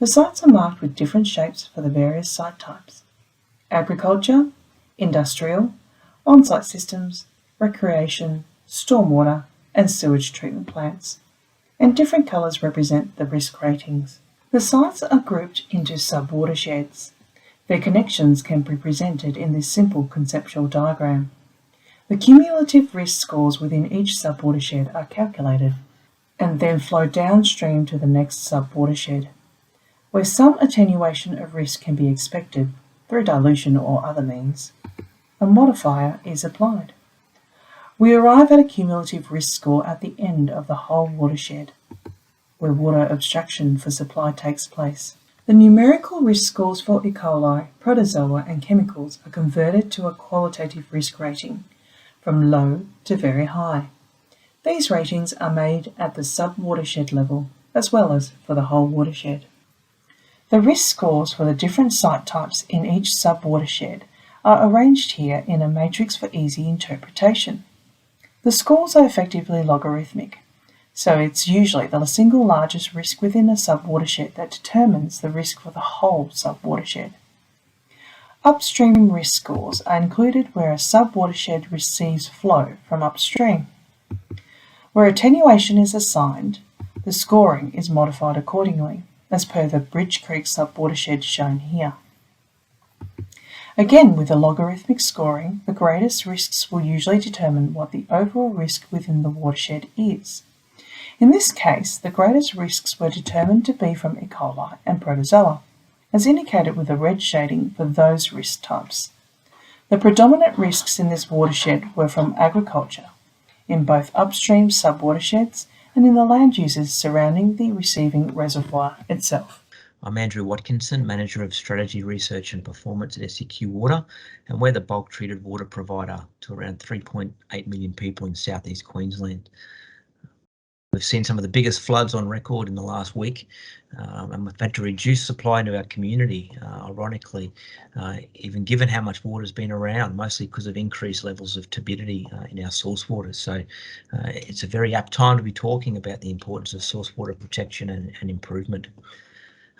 The sites are marked with different shapes for the various site types: agriculture, industrial, on-site systems, recreation, stormwater, and sewage treatment plants. And different colours represent the risk ratings. The sites are grouped into sub-watersheds. Their connections can be presented in this simple conceptual diagram. The cumulative risk scores within each sub-watershed are calculated and then flow downstream to the next sub-watershed, where some attenuation of risk can be expected through dilution or other means. A modifier is applied. We arrive at a cumulative risk score at the end of the whole watershed, where water abstraction for supply takes place. The numerical risk scores for E. coli, protozoa, and chemicals are converted to a qualitative risk rating from low to very high. These ratings are made at the sub-watershed level as well as for the whole watershed. The risk scores for the different site types in each sub-watershed are arranged here in a matrix for easy interpretation. The scores are effectively logarithmic, so it's usually the single largest risk within a sub-watershed that determines the risk for the whole sub-watershed. Upstream risk scores are included where a sub-watershed receives flow from upstream. Where attenuation is assigned, the scoring is modified accordingly, as per the Bridge Creek sub-watershed shown here. Again, with a logarithmic scoring, the greatest risks will usually determine what the overall risk within the watershed is. In this case, the greatest risks were determined to be from E. coli and protozoa, as indicated with the red shading for those risk types. The predominant risks in this watershed were from agriculture, in both upstream sub-watersheds and in the land uses surrounding the receiving reservoir itself. I'm Andrew Watkinson, Manager of Strategy Research and Performance at SEQ Water, and we're the bulk treated water provider to around 3.8 million people in southeast Queensland. We've seen some of the biggest floods on record in the last week, and we've had to reduce supply into our community, ironically, even given how much water's been around, mostly because of increased levels of turbidity in our source water. So it's a very apt time to be talking about the importance of source water protection and improvement.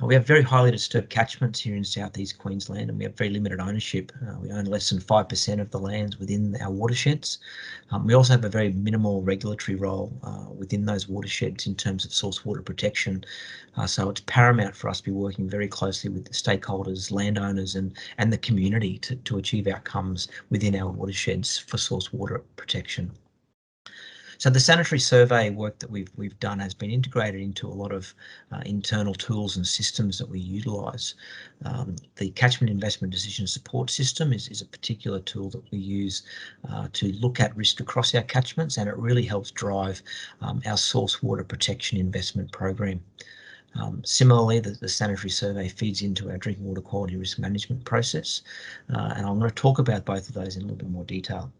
We have very highly disturbed catchments here in southeast Queensland, and we have very limited ownership. We own less than 5% of the lands within our watersheds. We also have a very minimal regulatory role within those watersheds in terms of source water protection. So it's paramount for us to be working very closely with the stakeholders, landowners and the community to achieve outcomes within our watersheds for source water protection. So the sanitary survey work that we've done has been integrated into a lot of internal tools and systems that we utilise. The catchment investment decision support system is a particular tool that we use to look at risk across our catchments, and it really helps drive our source water protection investment program. Similarly, the sanitary survey feeds into our drinking water quality risk management process, and I'm going to talk about both of those in a little bit more detail.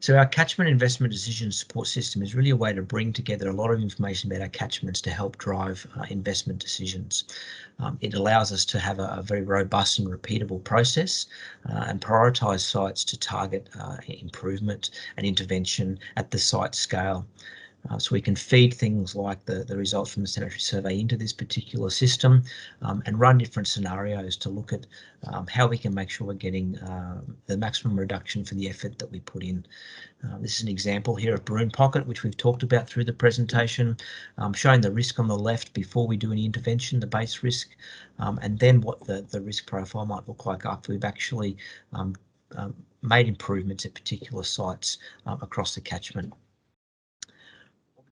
So our catchment investment decision support system is really a way to bring together a lot of information about our catchments to help drive investment decisions. It allows us to have a very robust and repeatable process and prioritise sites to target improvement and intervention at the site scale. So we can feed things like the results from the sanitary survey into this particular system and run different scenarios to look at how we can make sure we're getting the maximum reduction for the effort that we put in. This is an example here of Broom Pocket, which we've talked about through the presentation, showing the risk on the left before we do any intervention, the base risk, and then what the risk profile might look like after we've actually made improvements at particular sites across the catchment.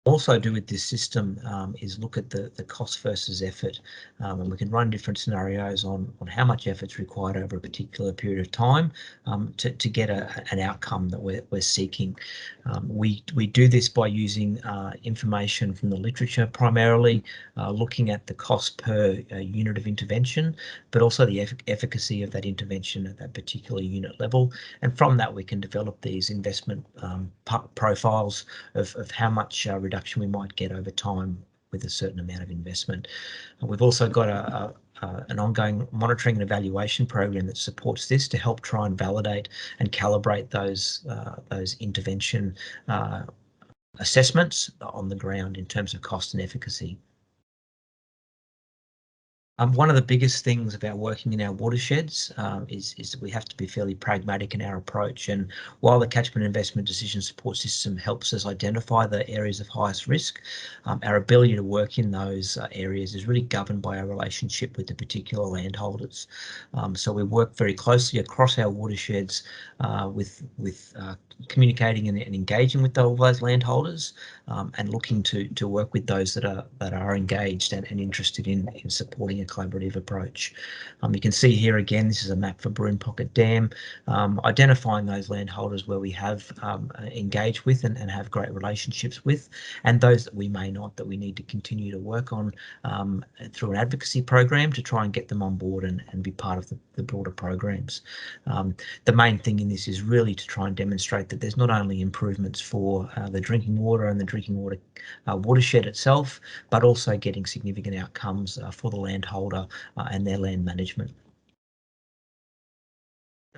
Also do with this system is look at the cost versus effort, and we can run different scenarios on how much effort's required over a particular period of time to get an outcome that we're seeking. We do this by using information from the literature, primarily looking at the cost per unit of intervention, but also the efficacy of that intervention at that particular unit level. And from that, we can develop these investment profiles of how much reduction we might get over time with a certain amount of investment. We've also got an ongoing monitoring and evaluation program that supports this to help try and validate and calibrate those intervention assessments on the ground in terms of cost and efficacy. One of the biggest things about working in our watersheds is that we have to be fairly pragmatic in our approach. And while the catchment investment decision support system helps us identify the areas of highest risk, our ability to work in those areas is really governed by our relationship with the particular landholders. So we work very closely across our watersheds with communicating and engaging with all those landholders and looking to work with those that are engaged and interested in supporting a collaborative approach. You can see here again, this is a map for Broom Pocket Dam, identifying those landholders where we have engaged with and have great relationships with, and those that we may not, that we need to continue to work on through an advocacy program to try and get them on board and be part of the broader programs. The main thing in this is really to try and demonstrate that there's not only improvements for the drinking water and the drinking water watershed itself, but also getting significant outcomes for the landholder and their land management.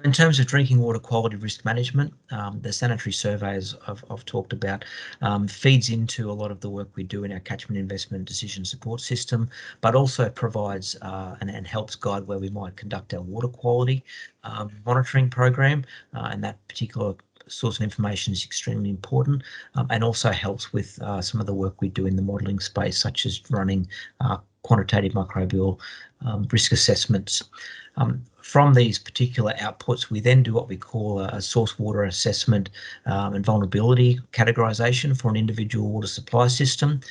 In terms of drinking water quality risk management, the sanitary surveys I've talked about feeds into a lot of the work we do in our catchment investment decision support system, but also provides and helps guide where we might conduct our water quality monitoring program, and that particular source of information is extremely important, and also helps with some of the work we do in the modelling space, such as running quantitative microbial risk assessments. From these particular outputs, we then do what we call a source water assessment and vulnerability categorisation for an individual water supply system,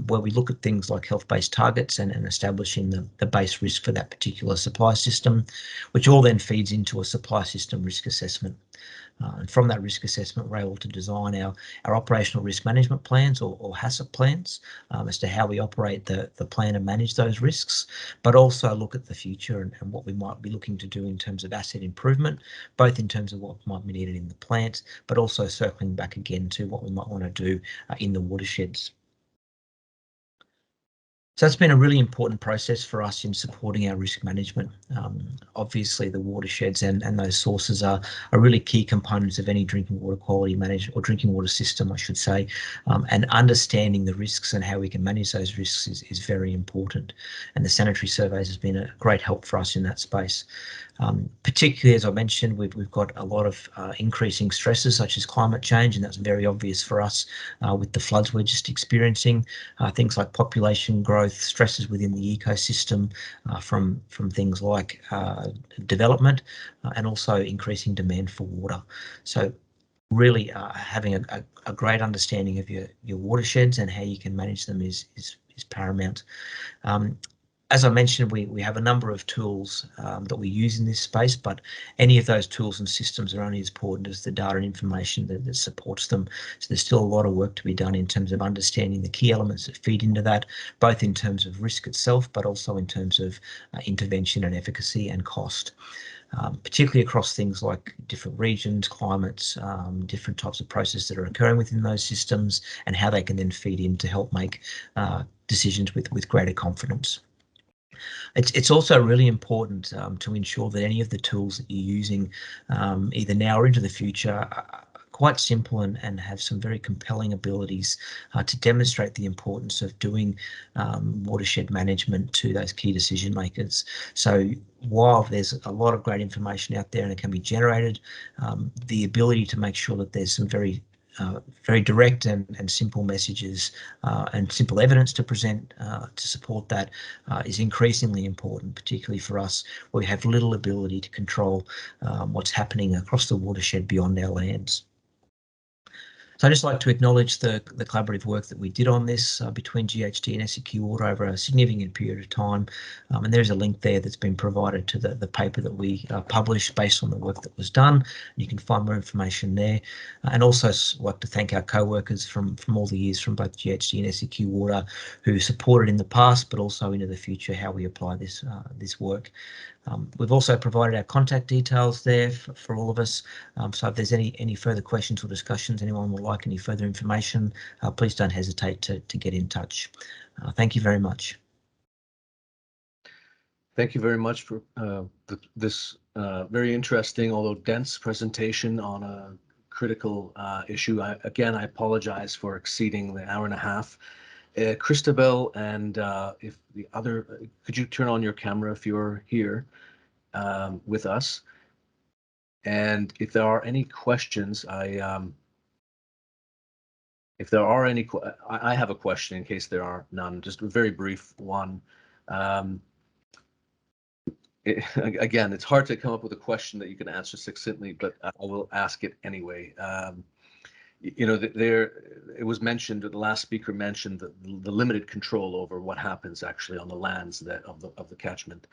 where we look at things like health-based targets and establishing the base risk for that particular supply system, which all then feeds into a supply system risk assessment. And from that risk assessment, we're able to design our operational risk management plans or HACCP plans as to how we operate the plan and manage those risks, but also look at the future and what we might be looking to do in terms of asset improvement, both in terms of what might be needed in the plant, but also circling back again to what we might want to do in the watersheds. So that's been a really important process for us in supporting our risk management. Obviously, the watersheds and those sources are really key components of any drinking water quality management or drinking water system, I should say. And understanding the risks and how we can manage those risks is very important. And the sanitary surveys has been a great help for us in that space. Particularly, as I mentioned, we've got a lot of increasing stresses such as climate change, and that's very obvious for us with the floods we're just experiencing. Things like population growth, stresses within the ecosystem from things like development and also increasing demand for water. So really having a great understanding of your watersheds and how you can manage them is paramount. As I mentioned, we have a number of tools that we use in this space, but any of those tools and systems are only as important as the data and information that supports them. So there's still a lot of work to be done in terms of understanding the key elements that feed into that, both in terms of risk itself, but also in terms of intervention and efficacy and cost. Particularly across things like different regions, climates, different types of processes that are occurring within those systems, and how they can then feed in to help make decisions with greater confidence. It's also really important to ensure that any of the tools that you're using either now or into the future are quite simple and have some very compelling abilities to demonstrate the importance of doing watershed management to those key decision makers. So while there's a lot of great information out there and it can be generated, the ability to make sure that there's some very direct and simple messages and simple evidence to present to support that is increasingly important, particularly for us where we have little ability to control what's happening across the watershed beyond our lands. So I'd just like to acknowledge the collaborative work that we did on this between GHD and SEQ Water over a significant period of time. And there's a link there that's been provided to the paper that we published based on the work that was done. You can find more information there. And also like to thank our co-workers from all the years from both GHD and SEQ Water who supported in the past, but also into the future how we apply this work. We've also provided our contact details there for all of us. So if there's any further questions or discussions, anyone would like any further information, please don't hesitate to get in touch. Thank you very much. Thank you very much for this very interesting, although dense presentation on a critical issue. Again, I apologize for exceeding the hour and a half. Christobel, and if the other, could you turn on your camera if you're here with us? And if there are any questions, if there are any, I have a question in case there are none, just a very brief one. Again, it's hard to come up with a question that you can answer succinctly, but I will ask it anyway. You know, it was mentioned, the last speaker mentioned the limited control over what happens actually on the lands of the catchment.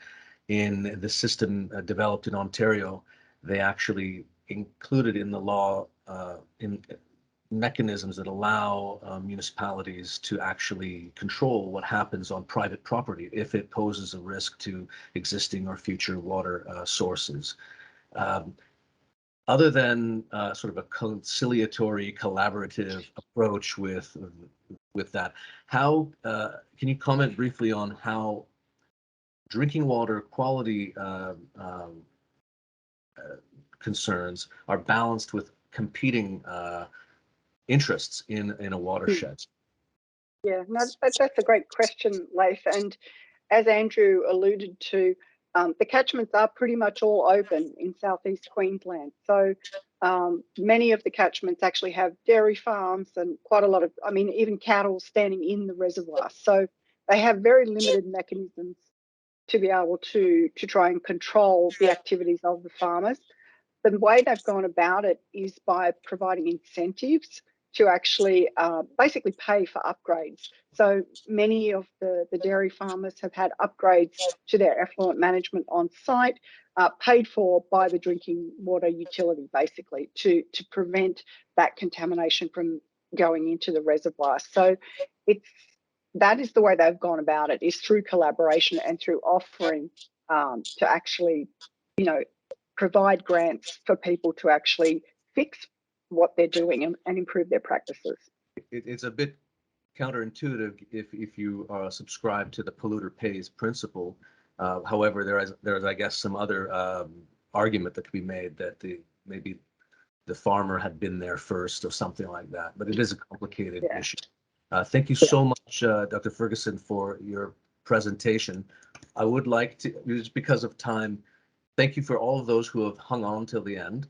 In the system developed in Ontario, they actually included in the law in mechanisms that allow municipalities to actually control what happens on private property if it poses a risk to existing or future water sources. Other than sort of a conciliatory, collaborative approach with that, how can you comment briefly on how drinking water quality concerns are balanced with competing interests in a watershed? Yeah, no, that's a great question, Leif. And as Andrew alluded to, the catchments are pretty much all open in southeast Queensland. So many of the catchments actually have dairy farms and quite a lot of, I mean, even cattle standing in the reservoir. So they have very limited mechanisms to be able to try and control the activities of the farmers. The way they've gone about it is by providing incentives to actually basically pay for upgrades. So many of the dairy farmers have had upgrades to their effluent management on site, paid for by the drinking water utility, basically, to prevent that contamination from going into the reservoir. So it's that is the way they've gone about it, is through collaboration and through offering to actually, you know, provide grants for people to actually fix what they're doing and improve their practices. It's a bit counterintuitive if you are subscribed to the polluter pays principle. However, there is I guess some other argument that could be made that maybe the farmer had been there first or something like that. But it is a complicated issue. Thank you so much, Dr. Ferguson, for your presentation. I would like to, just because of time, thank you for all of those who have hung on till the end,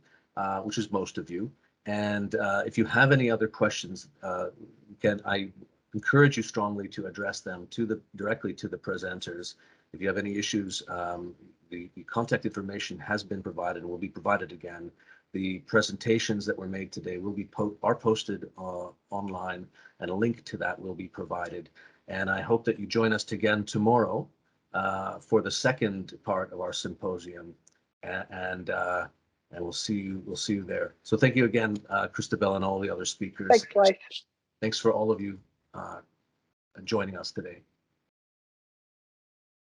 which is most of you. And if you have any other questions, I encourage you strongly to address them directly to the presenters. If you have any issues, the contact information has been provided and will be provided again. The presentations that were made today will be posted online, and a link to that will be provided. And I hope that you join us again tomorrow for the second part of our symposium, and we'll see you there. So thank you again, Christobel, and all the other speakers. Thanks, Leif. Thanks for all of you joining us today.